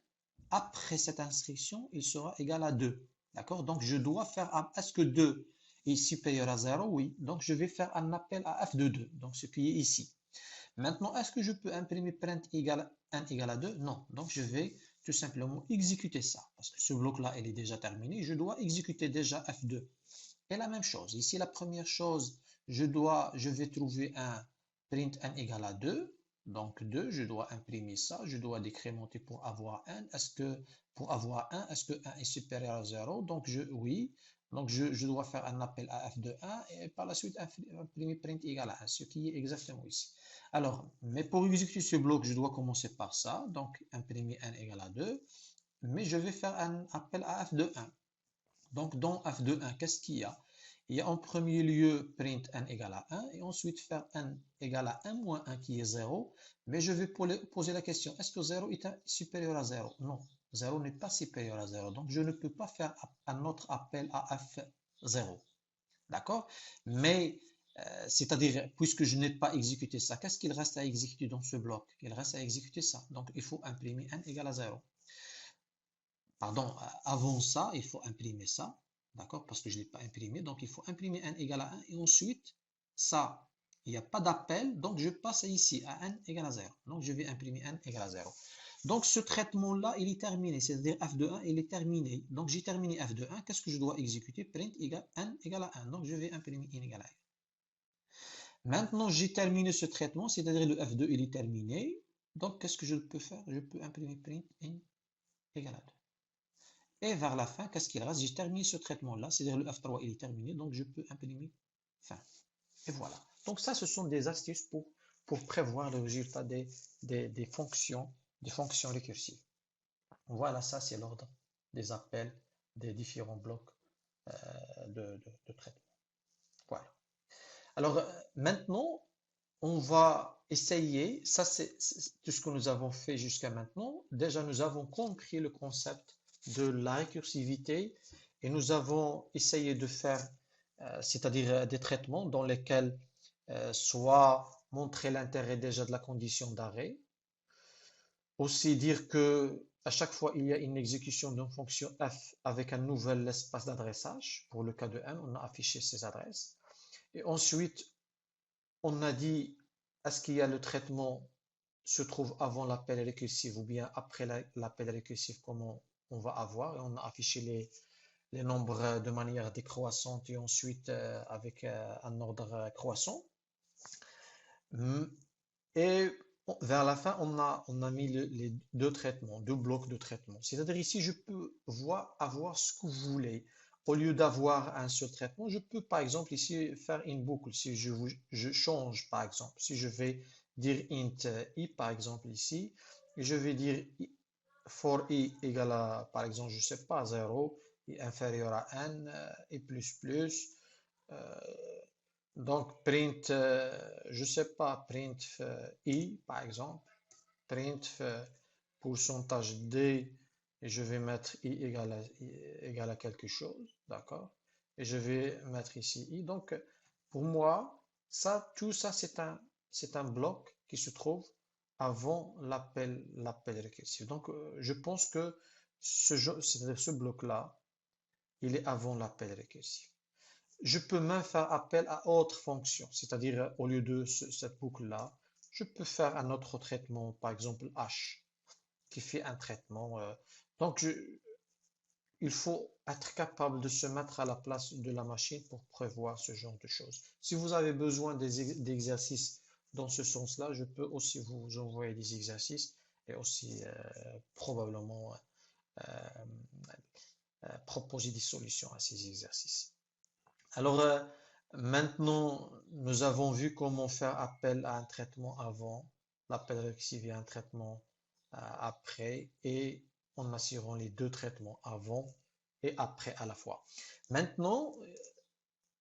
après cette instruction, il sera égal à 2. D'accord, donc je dois faire, est-ce que 2 est supérieur à 0? Oui, donc je vais faire un appel à f de 2, donc ce qui est ici. Maintenant, est-ce que je peux imprimer print égale 1 égale à 2? Non. Donc, je vais tout simplement exécuter ça. Parce que ce bloc-là, il est déjà terminé. Je dois exécuter déjà F2. Et la même chose. Ici, la première chose, je vais trouver un print n égale à 2. Donc, 2, je dois imprimer ça. Je dois décrémenter pour avoir 1. Est-ce que pour avoir 1, est-ce que 1 est supérieur à 0? Donc, oui. Donc, je dois faire un appel à f de 1 et par la suite imprimer print égale à 1, ce qui est exactement ici. Alors, mais pour exécuter ce bloc, je dois commencer par ça. Donc, imprimer n égale à 2. Mais je vais faire un appel à f de 1. Donc, dans f de 1, qu'est-ce qu'il y a? Il y a en premier lieu print n égale à 1 et ensuite faire n égale à 1 moins 1 qui est 0. Mais je vais poser la question, est-ce que 0 est supérieur à 0? Non, 0 n'est pas supérieur à 0. Donc, je ne peux pas faire un autre appel à f0. D'accord? Mais, c'est-à-dire, puisque je n'ai pas exécuté ça, qu'est-ce qu'il reste à exécuter dans ce bloc? Il reste à exécuter ça. Donc, il faut imprimer n égale à 0. Pardon, avant ça, il faut imprimer ça. D'accord? Parce que je ne l'ai pas imprimé. Donc, il faut imprimer n égale à 1. Et ensuite, ça, il n'y a pas d'appel. Donc, je passe ici à n égale à 0. Donc, je vais imprimer n égale à 0. Donc, ce traitement-là, il est terminé. C'est-à-dire f de 1, il est terminé. Donc, j'ai terminé f de 1. Qu'est-ce que je dois exécuter? Print égale n égale à 1. Donc, je vais imprimer n égale à 1. Maintenant, j'ai terminé ce traitement. C'est-à-dire le f2, il est terminé. Donc, qu'est-ce que je peux faire? Je peux imprimer print n égale à 2. Et vers la fin, qu'est-ce qu'il reste? J'ai terminé ce traitement-là, c'est-à-dire le F3 il est terminé, donc je peux imprimer fin. Et voilà. Donc ça, ce sont des astuces pour prévoir le résultat des fonctions récursives. Voilà, ça c'est l'ordre des appels des différents blocs de traitement. Voilà. Alors maintenant, on va essayer, ça c'est tout ce que nous avons fait jusqu'à maintenant. Déjà, nous avons compris le concept de la récursivité et nous avons essayé de faire, c'est-à-dire des traitements dans lesquels soit montrer l'intérêt déjà de la condition d'arrêt. Aussi dire que à chaque fois il y a une exécution d'une fonction f avec un nouvel espace d'adressage. Pour le cas de n, on a affiché ces adresses. Et ensuite, on a dit est-ce qu'il y a le traitement se trouve avant l'appel récursif ou bien après l'appel récursif, comment on va avoir. Et on a affiché les nombres de manière décroissante et ensuite avec un ordre croissant. Et vers la fin, on a mis les deux traitements, deux blocs de traitement. C'est-à-dire ici, je peux avoir ce que vous voulez. Au lieu d'avoir un seul traitement, je peux par exemple ici faire une boucle. Si je change par exemple, si je vais dire int i par exemple ici, et je vais dire for i égale à par exemple, je sais pas, 0, i inférieur à n, et plus, euh, donc, print, je sais pas, print i, par exemple, print pourcentage d, et je vais mettre égale à quelque chose, d'accord? Et je vais mettre ici i. Donc, pour moi, tout ça, c'est un bloc qui se trouve avant l'appel récursif. Donc, je pense que ce bloc-là, il est avant l'appel récursif. Je peux même faire appel à autre fonction, c'est-à-dire au lieu de cette boucle-là, je peux faire un autre traitement, par exemple H, qui fait un traitement. Donc, il faut être capable de se mettre à la place de la machine pour prévoir ce genre de choses. Si vous avez besoin d'exercices dans ce sens-là, je peux aussi vous envoyer des exercices et aussi probablement euh, proposer des solutions à ces exercices. Alors, maintenant, nous avons vu comment faire appel à un traitement avant, l'appel récursif et un traitement après, et en assurant les deux traitements avant et après à la fois. Maintenant,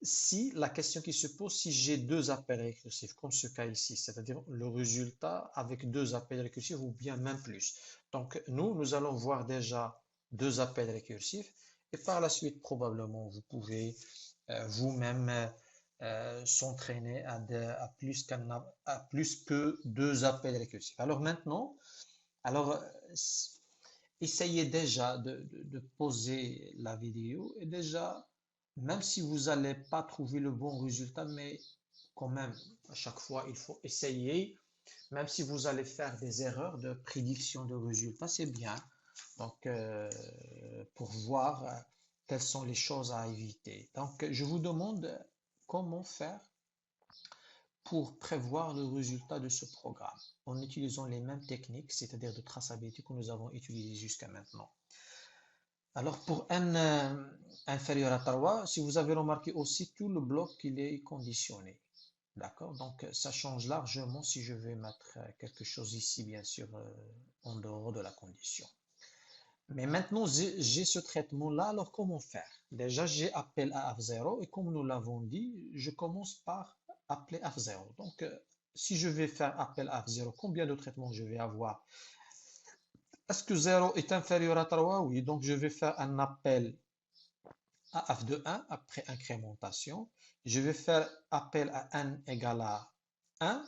si la question qui se pose, si j'ai deux appels récursifs, comme ce cas ici, c'est-à-dire le résultat avec deux appels récursifs ou bien même plus. Donc, nous allons voir déjà deux appels récursifs et par la suite, probablement, vous pouvez vous-même s'entraîner à plus que deux appels récursifs. Alors maintenant, alors essayez déjà de poser la vidéo et déjà, même si vous n'allez pas trouver le bon résultat, mais quand même, à chaque fois, il faut essayer, même si vous allez faire des erreurs de prédiction de résultats, c'est bien. Donc, pour voir quelles sont les choses à éviter. Donc, je vous demande comment faire pour prévoir le résultat de ce programme en utilisant les mêmes techniques, c'est-à-dire de traçabilité que nous avons utilisées jusqu'à maintenant. Alors, pour n inférieur à 3, si vous avez remarqué aussi, tout le bloc il est conditionné. D'accord? Donc, ça change largement si je vais mettre quelque chose ici, bien sûr, en dehors de la condition. Mais maintenant, j'ai ce traitement-là, alors comment faire? Déjà, j'ai appel à F0 et comme nous l'avons dit, je commence par appeler F0. Donc, si je vais faire appel à F0, combien de traitements je vais avoir? Est-ce que 0 est inférieur à 3? Oui, donc je vais faire un appel à f de 1 après incrémentation. Je vais faire appel à n égale à 1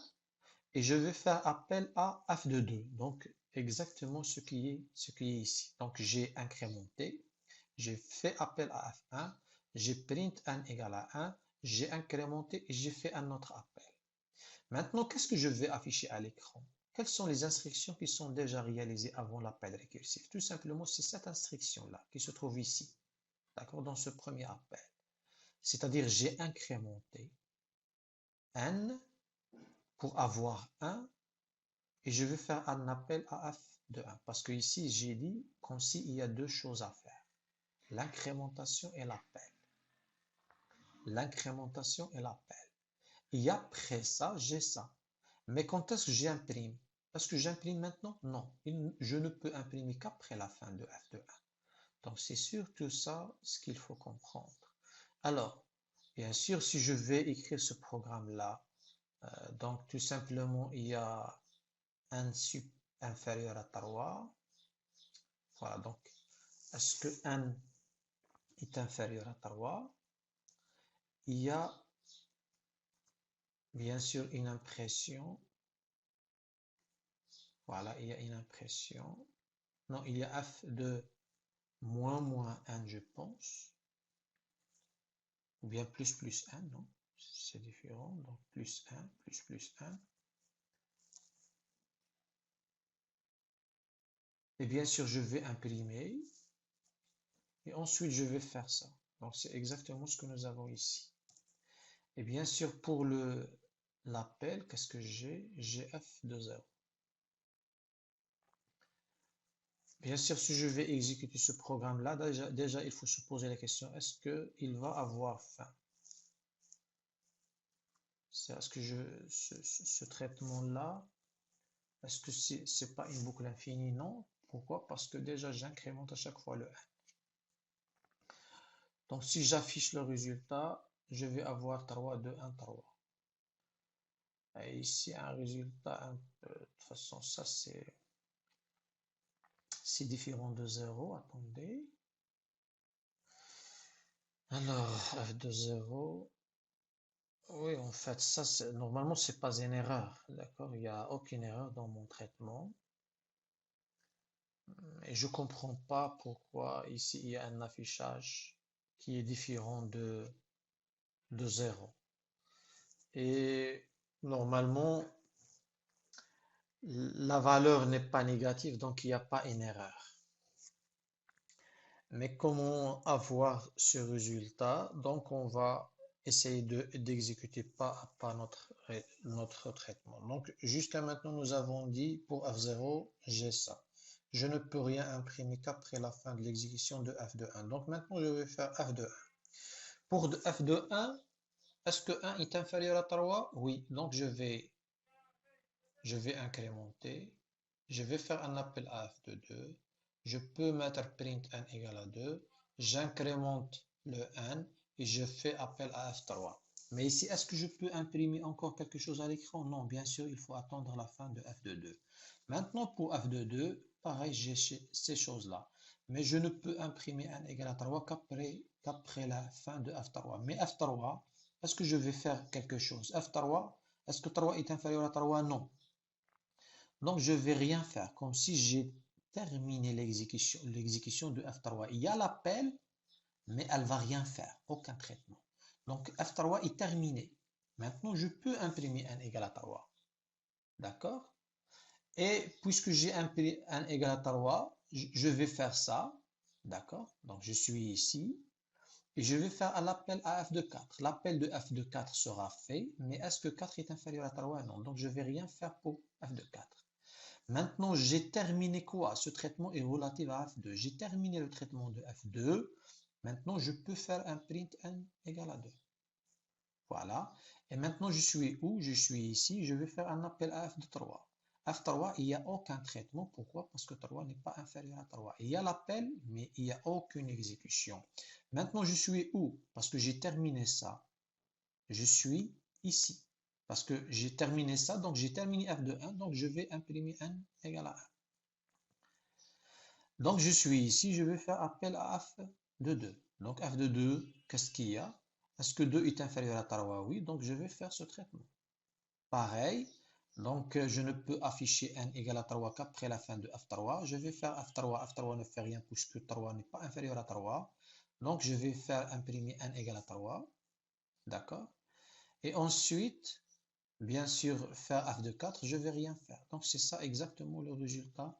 et je vais faire appel à f de 2. Donc, exactement ce qui est ici. Donc, j'ai incrémenté, j'ai fait appel à f1, j'ai print n égale à 1, j'ai incrémenté et j'ai fait un autre appel. Maintenant, qu'est-ce que je vais afficher à l'écran? Quelles sont les instructions qui sont déjà réalisées avant l'appel récursif? Tout simplement, c'est cette instruction-là qui se trouve ici, d'accord, dans ce premier appel. C'est-à-dire, j'ai incrémenté n pour avoir 1 et je vais faire un appel à f de 1 parce que ici j'ai dit comme s'il y a deux choses à faire, l'incrémentation et l'appel. L'incrémentation et l'appel. Et après ça, j'ai ça. Mais quand est-ce que j'imprime? Est-ce que j'imprime maintenant? Non, je ne peux imprimer qu'après la fin de f de 1. Donc c'est surtout ça ce qu'il faut comprendre. Alors, bien sûr, si je vais écrire ce programme-là, donc tout simplement, il y a n sup inférieur à 3. Voilà, donc, est-ce que n est inférieur à 3? Il y a bien sûr une impression. Voilà, il y a une impression. Non, il y a f de moins 1, je pense. Ou bien plus 1, non? C'est différent. Donc plus 1, plus 1. Et bien sûr, je vais imprimer. Et ensuite, je vais faire ça. Donc c'est exactement ce que nous avons ici. Et bien sûr, pour l'appel, qu'est-ce que j'ai? J'ai f de 0. Bien sûr, si je vais exécuter ce programme-là, déjà, il faut se poser la question, est-ce qu'il va avoir fin? Est-ce que ce traitement-là, est-ce que c'est pas une boucle infinie? Non. Pourquoi? Parce que déjà, j'incrémente à chaque fois le 1. Donc, si j'affiche le résultat, je vais avoir 3, 2, 1, 3. Et ici, un résultat un peu, de toute façon, ça c'est différent de 0. Attendez. Alors, f de 0. Oui, en fait, ça, normalement, c'est pas une erreur. D'accord? Il n'y a aucune erreur dans mon traitement. Et je comprends pas pourquoi ici il y a un affichage qui est différent de 0. Et normalement, la valeur n'est pas négative, donc il n'y a pas une erreur. Mais comment avoir ce résultat? Donc on va essayer d'exécuter pas à pas notre traitement. Donc jusqu'à maintenant, nous avons dit pour F0, j'ai ça. Je ne peux rien imprimer qu'après la fin de l'exécution de f de 1. Donc maintenant, je vais faire f de 1. Pour f de 1, est-ce que 1 est inférieur à 3? Oui, donc je vais incrémenter. Je vais faire un appel à f de 2. Je peux mettre print n égale à 2. J'incrémente le n et je fais appel à f3. Mais ici, est-ce que je peux imprimer encore quelque chose à l'écran? Non, bien sûr, il faut attendre la fin de f de 2. Maintenant, pour f de 2, pareil, j'ai ces choses-là. Mais je ne peux imprimer n égale à 3 qu'après la fin de f3. Mais f3, est-ce que je vais faire quelque chose? f3, est-ce que 3 est inférieur à 3? Non. Donc, je ne vais rien faire, comme si j'ai terminé l'exécution de F3. Il y a l'appel, mais elle ne va rien faire, aucun traitement. Donc, F3 est terminé. Maintenant, je peux imprimer n égale à 3. D'accord? Et puisque j'ai imprimé n égale à 3, je vais faire ça. D'accord? Donc, je suis ici. Et je vais faire l'appel à f de 4. L'appel de f de 4 sera fait, mais est-ce que 4 est inférieur à 3? Non. Donc, je ne vais rien faire pour f de 4. Maintenant, j'ai terminé quoi? Ce traitement est relatif à f2. J'ai terminé le traitement de f2. Maintenant, je peux faire un print n égale à 2. Voilà. Et maintenant, je suis où? Je suis ici. Je vais faire un appel à f de 3. f3, il n'y a aucun traitement. Pourquoi? Parce que 3 n'est pas inférieur à 3. Il y a l'appel, mais il n'y a aucune exécution. Maintenant, je suis où? Parce que j'ai terminé ça. Je suis ici. Parce que j'ai terminé ça, donc j'ai terminé f de 1, donc je vais imprimer n égale à 1. Donc je suis ici, je vais faire appel à f de 2. Donc f de 2, qu'est-ce qu'il y a? Est-ce que 2 est inférieur à 3? Oui, donc je vais faire ce traitement. Pareil, donc je ne peux afficher n égale à 3 qu'après la fin de f3. Je vais faire f3, f3 ne fait rien puisque 3 n'est pas inférieur à 3. Donc je vais faire imprimer n égale à 3. D'accord? Et ensuite, bien sûr, faire f de 4, je ne vais rien faire. Donc c'est ça exactement le résultat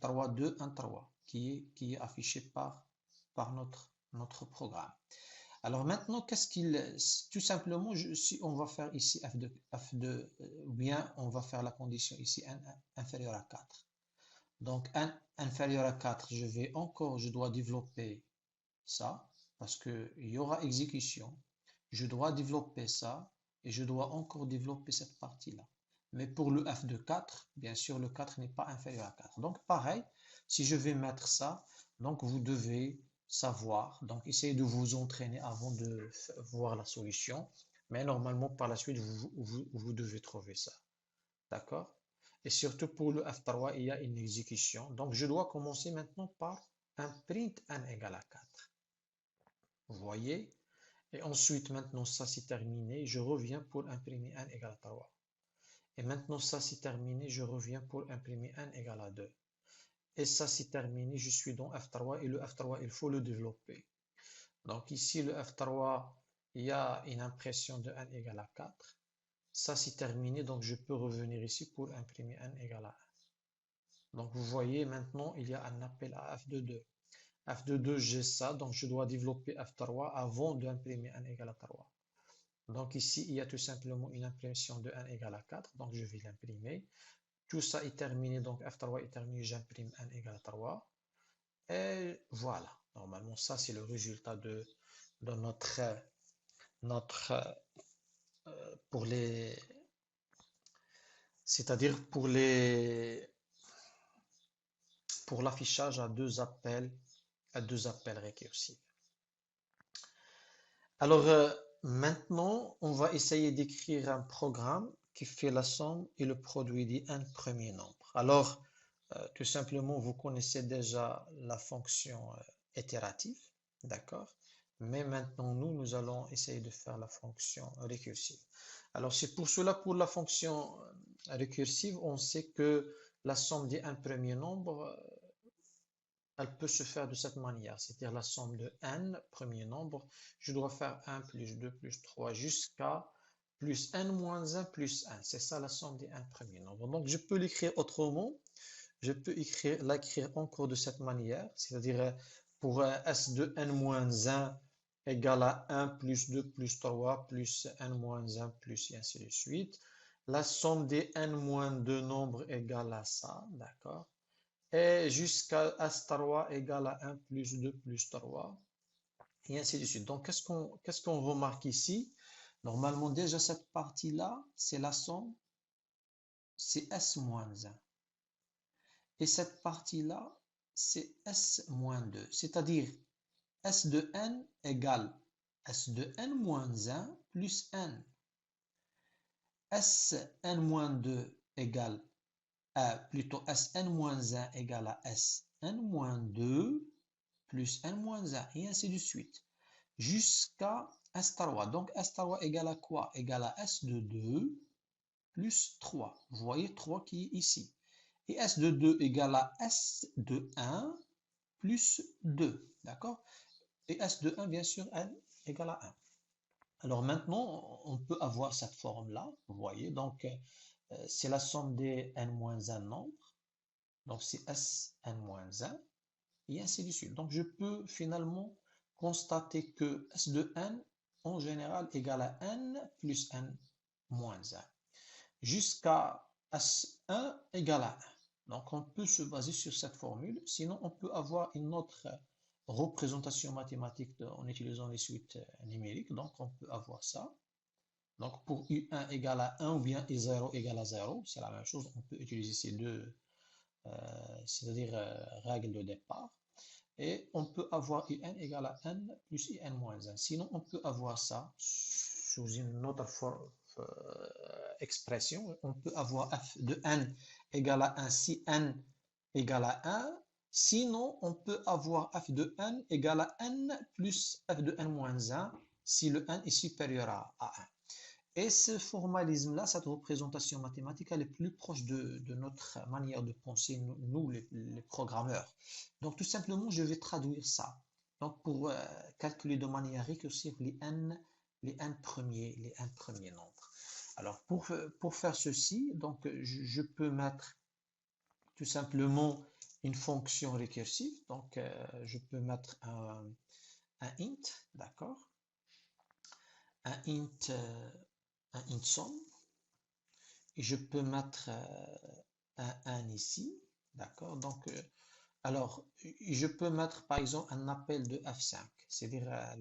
3, 2, 1, 3 qui est affiché par notre programme. Alors maintenant, tout simplement, si on va faire ici f de ou bien on va faire la condition ici n inférieur à 4. Donc n inférieur à 4, je dois développer ça parce qu'il y aura exécution. Je dois développer ça et je dois encore développer cette partie-là. Mais pour le f de 4, bien sûr, le 4 n'est pas inférieur à 4. Donc pareil, si je vais mettre ça, donc vous devez savoir, donc essayez de vous entraîner avant de voir la solution. Mais normalement, par la suite, vous devez trouver ça. D'accord? Et surtout pour le F3, il y a une exécution. Donc je dois commencer maintenant par un print n égale à 4. Vous voyez? Et ensuite, maintenant, ça c'est terminé. Je reviens pour imprimer n égale à 3. Et maintenant, ça c'est terminé. Je reviens pour imprimer n égale à 2. Et ça c'est terminé. Je suis dans F3 et le F3, il faut le développer. Donc ici, le F3, il y a une impression de n égale à 4. Ça c'est terminé. Donc je peux revenir ici pour imprimer n égale à 1. Donc vous voyez maintenant, il y a un appel à f de 2. F de 2, j'ai ça, donc je dois développer F3 avant d'imprimer n égale à 3. Donc ici, il y a tout simplement une impression de n égale à 4, donc je vais l'imprimer. Tout ça est terminé, donc F3 est terminé, j'imprime n égale à 3. Et voilà, normalement ça c'est le résultat de notre pour les, c'est-à-dire pour l'affichage à deux appels récursifs. Alors maintenant, on va essayer d'écrire un programme qui fait la somme et le produit des n premiers nombres. Alors, tout simplement, vous connaissez déjà la fonction itérative, d'accord? Mais maintenant, nous allons essayer de faire la fonction récursive. Alors, c'est pour cela, pour la fonction récursive, on sait que la somme des n premiers nombres, elle peut se faire de cette manière, c'est-à-dire la somme de n premiers nombres. Je dois faire 1 plus 2 plus 3 jusqu'à plus n moins 1 plus 1. C'est ça la somme des n premiers nombres. Donc, je peux l'écrire autrement. Je peux l'écrire encore de cette manière, c'est-à-dire pour s de n moins 1 égale à 1 plus 2 plus 3 plus n moins 1 plus et ainsi de suite. La somme des n moins 2 nombres égale à ça, d'accord? Et jusqu'à S3 égale à 1 plus 2 plus 3, et ainsi de suite. Donc, qu'est-ce qu'on remarque ici? Normalement, déjà, cette partie-là, c'est la somme, c'est S moins 1. Et cette partie-là, c'est S moins 2. C'est-à-dire, S de n égale S de n moins 1 plus n. Sn-2 égale plutôt Sn-1 égale à Sn-2 plus n-1 et ainsi de suite jusqu'à S3. Donc S3 égale à quoi? Égale à S de 2 plus 3. Vous voyez 3 qui est ici. Et S de 2 égale à S de 1 plus 2. D'accord? Et S de 1, bien sûr, n égale à 1. Alors maintenant, on peut avoir cette forme-là. Vous voyez, donc c'est la somme des n-1 nombres. Donc c'est Sn-1 et ainsi de suite. Donc je peux finalement constater que S de n en général égale à n plus n moins 1 jusqu'à S1 égale à 1. Donc on peut se baser sur cette formule. Sinon on peut avoir une autre représentation mathématique en utilisant les suites numériques. Donc on peut avoir ça. Donc pour U1 égale à 1 ou bien U0 égale à 0, c'est la même chose. On peut utiliser ces deux, c'est-à-dire règles de départ. Et on peut avoir un égale à n plus un moins 1. Sinon, on peut avoir ça sous une autre expression. On peut avoir f de n égale à 1 si n égale à 1. Sinon, on peut avoir f de n égale à n plus f de n moins 1 si le n est supérieur à 1. Et ce formalisme-là, cette représentation mathématique, elle est plus proche de notre manière de penser, nous les programmeurs. Donc tout simplement, je vais traduire ça. Donc pour calculer de manière récursive les n premiers nombres. Alors pour faire ceci, donc je peux mettre tout simplement une fonction récursive. Donc je peux mettre un int, d'accord? Un int somme. Et je peux mettre un 1 ici, d'accord? Donc, alors, je peux mettre par exemple un appel de F5, c'est-à-dire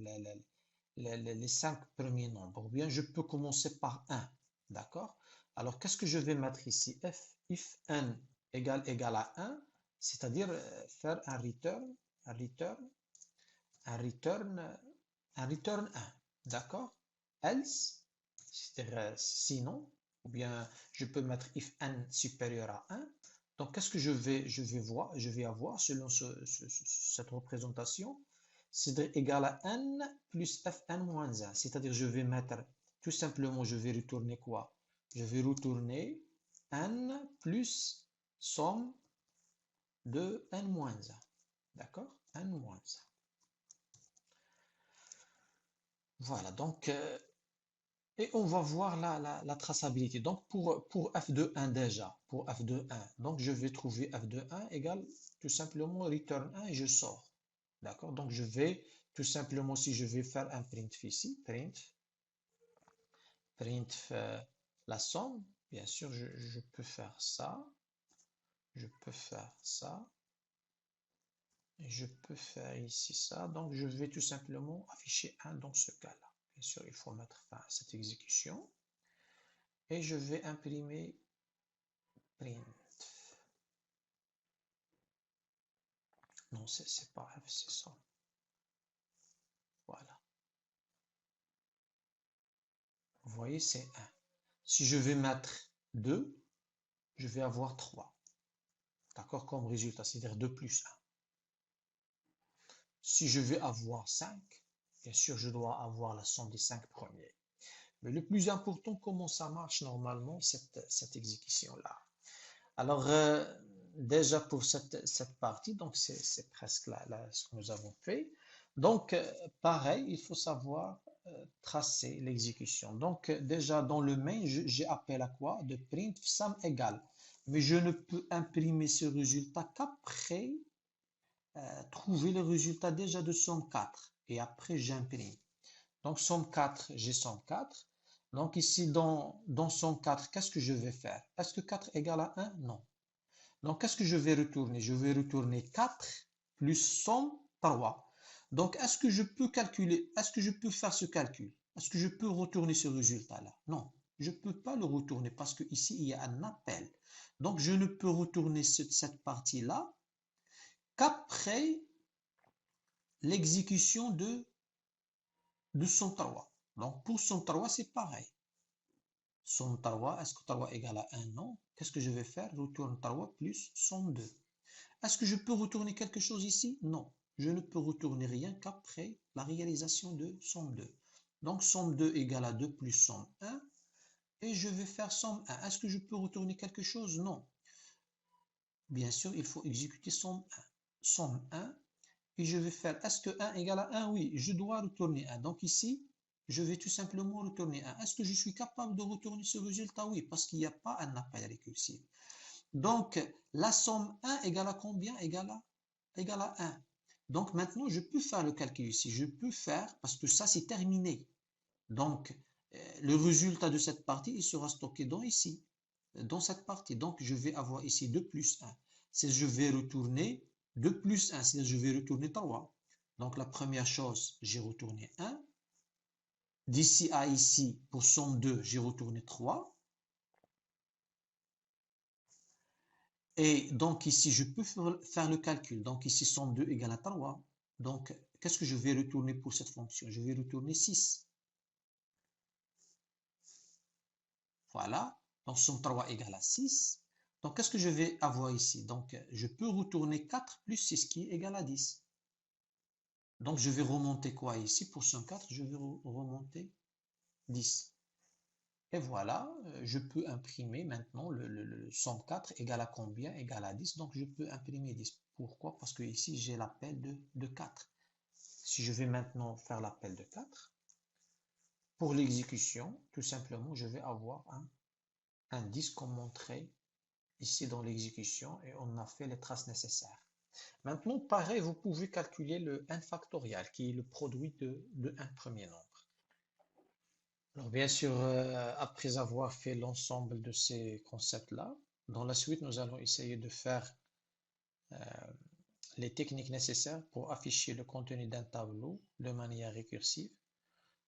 les 5 premiers nombres. Ou bien je peux commencer par 1, d'accord? Alors, qu'est-ce que je vais mettre ici? If n égale à 1, c'est-à-dire faire un return 1, d'accord? Else, c'est-à-dire sinon, ou bien je peux mettre if n supérieur à 1. Donc, qu'est-ce que je vais avoir selon cette représentation? c'est égal à n plus fn moins 1. C'est-à-dire, je vais mettre, tout simplement, je vais retourner quoi? Je vais retourner n plus somme de n moins 1. D'accord? N moins 1. Voilà, donc, et on va voir la traçabilité. Donc, pour f de 1 déjà, pour f de 1, donc je vais trouver f de 1 égale tout simplement return 1 et je sors. D'accord? Donc, je vais tout simplement, si je vais faire un printf ici, printf la somme, bien sûr, je peux faire ça, je peux faire ça, et je peux faire ici ça. Donc, je vais tout simplement afficher 1 dans ce cas-là. Bien sûr, il faut mettre fin à cette exécution. Et je vais imprimer print. Non, c'est pas F, c'est ça. Voilà. Vous voyez, c'est 1. Si je vais mettre 2, je vais avoir 3. D'accord, comme résultat, c'est-à-dire 2 plus 1. Si je vais avoir 5, bien sûr, je dois avoir la somme des 5 premiers. Mais le plus important, comment ça marche normalement, cette exécution-là. Alors, déjà pour cette partie, donc c'est presque là, ce que nous avons fait. Donc, pareil, il faut savoir tracer l'exécution. Donc, déjà dans le main, j'ai appel à quoi? De print somme égale. Mais je ne peux imprimer ce résultat qu'après trouver le résultat déjà de somme 4. Et après, j'imprime. Donc, somme 4, j'ai somme 4. Donc, ici, dans somme 4, qu'est-ce que je vais faire? Est-ce que 4 égale à 1? Non. Donc, qu'est-ce que je vais retourner? Je vais retourner 4 plus somme 3. Donc, est-ce que je peux calculer? Est-ce que je peux faire ce calcul? Est-ce que je peux retourner ce résultat-là? Non, je ne peux pas le retourner parce qu'ici, il y a un appel. Donc, je ne peux retourner cette partie-là qu'après l'exécution de somme 3. Donc, pour somme 3, c'est pareil. Somme 3, est-ce que 3 égale à 1? Non. Qu'est-ce que je vais faire? Retourne 3 plus somme 2. Est-ce que je peux retourner quelque chose ici? Non. Je ne peux retourner rien qu'après la réalisation de somme 2. Donc, somme 2 égale à 2 plus somme 1. Et je vais faire somme 1. Est-ce que je peux retourner quelque chose? Non. Bien sûr, il faut exécuter somme 1. Somme 1. Et je vais faire, est-ce que 1 égale à 1? Oui, je dois retourner 1. Donc ici, je vais tout simplement retourner 1. Est-ce que je suis capable de retourner ce résultat? Oui, parce qu'il n'y a pas un appel récursif. Donc, la somme 1 égale à combien? Égale à 1. Donc, maintenant, je peux faire le calcul ici. Je peux faire, parce que ça, c'est terminé. Donc, le résultat de cette partie, il sera stocké dans ici, dans cette partie. Donc, je vais avoir ici 2 plus 1. C'est je vais retourner 2 plus 1, c'est-à-dire je vais retourner 3. Donc, la première chose, j'ai retourné 1. D'ici à ici, pour somme 2, j'ai retourné 3. Et donc ici, je peux faire le calcul. Donc ici, somme 2 égale à 3. Donc, qu'est-ce que je vais retourner pour cette fonction? Je vais retourner 6. Voilà. Donc, somme 3 égale à 6. Donc, qu'est-ce que je vais avoir ici? Donc, je peux retourner 4 plus 6 qui est égal à 10. Donc, je vais remonter quoi ici? Pour somme 4, je vais remonter 10. Et voilà, je peux imprimer maintenant le somme 4 égale à combien? Égale à 10. Donc, je peux imprimer 10. Pourquoi? Parce que ici, j'ai l'appel de 4. Si je vais maintenant faire l'appel de 4, pour l'exécution, tout simplement, je vais avoir un 10 comme montré ici dans l'exécution et on a fait les traces nécessaires. Maintenant, pareil, vous pouvez calculer le n factoriel qui est le produit de un premier nombre. Alors bien sûr, après avoir fait l'ensemble de ces concepts-là, dans la suite, nous allons essayer de faire euh, les techniques nécessaires pour afficher le contenu d'un tableau de manière récursive.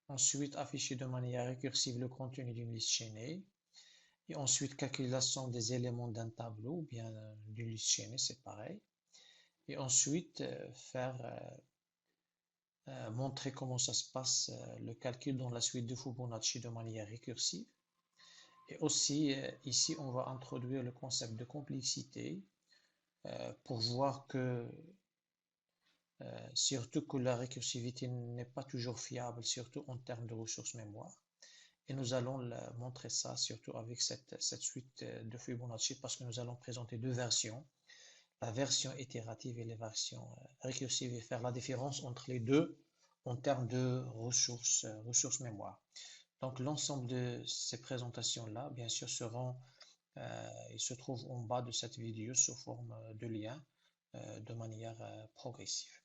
Ensuite, afficher de manière récursive le contenu d'une liste chaînée. Et ensuite, calculer la somme des éléments d'un tableau ou bien d'une liste chaînée, c'est pareil. Et ensuite, montrer comment ça se passe, le calcul dans la suite de Fibonacci de manière récursive. Et aussi, ici, on va introduire le concept de complexité pour voir que surtout que la récursivité n'est pas toujours fiable, surtout en termes de ressources mémoire. Et nous allons montrer ça surtout avec cette suite de Fibonacci parce que nous allons présenter deux versions, la version itérative et les versions récursives et faire la différence entre les deux en termes de ressources mémoire. Donc l'ensemble de ces présentations-là, bien sûr, ils se trouvent en bas de cette vidéo sous forme de lien de manière progressive.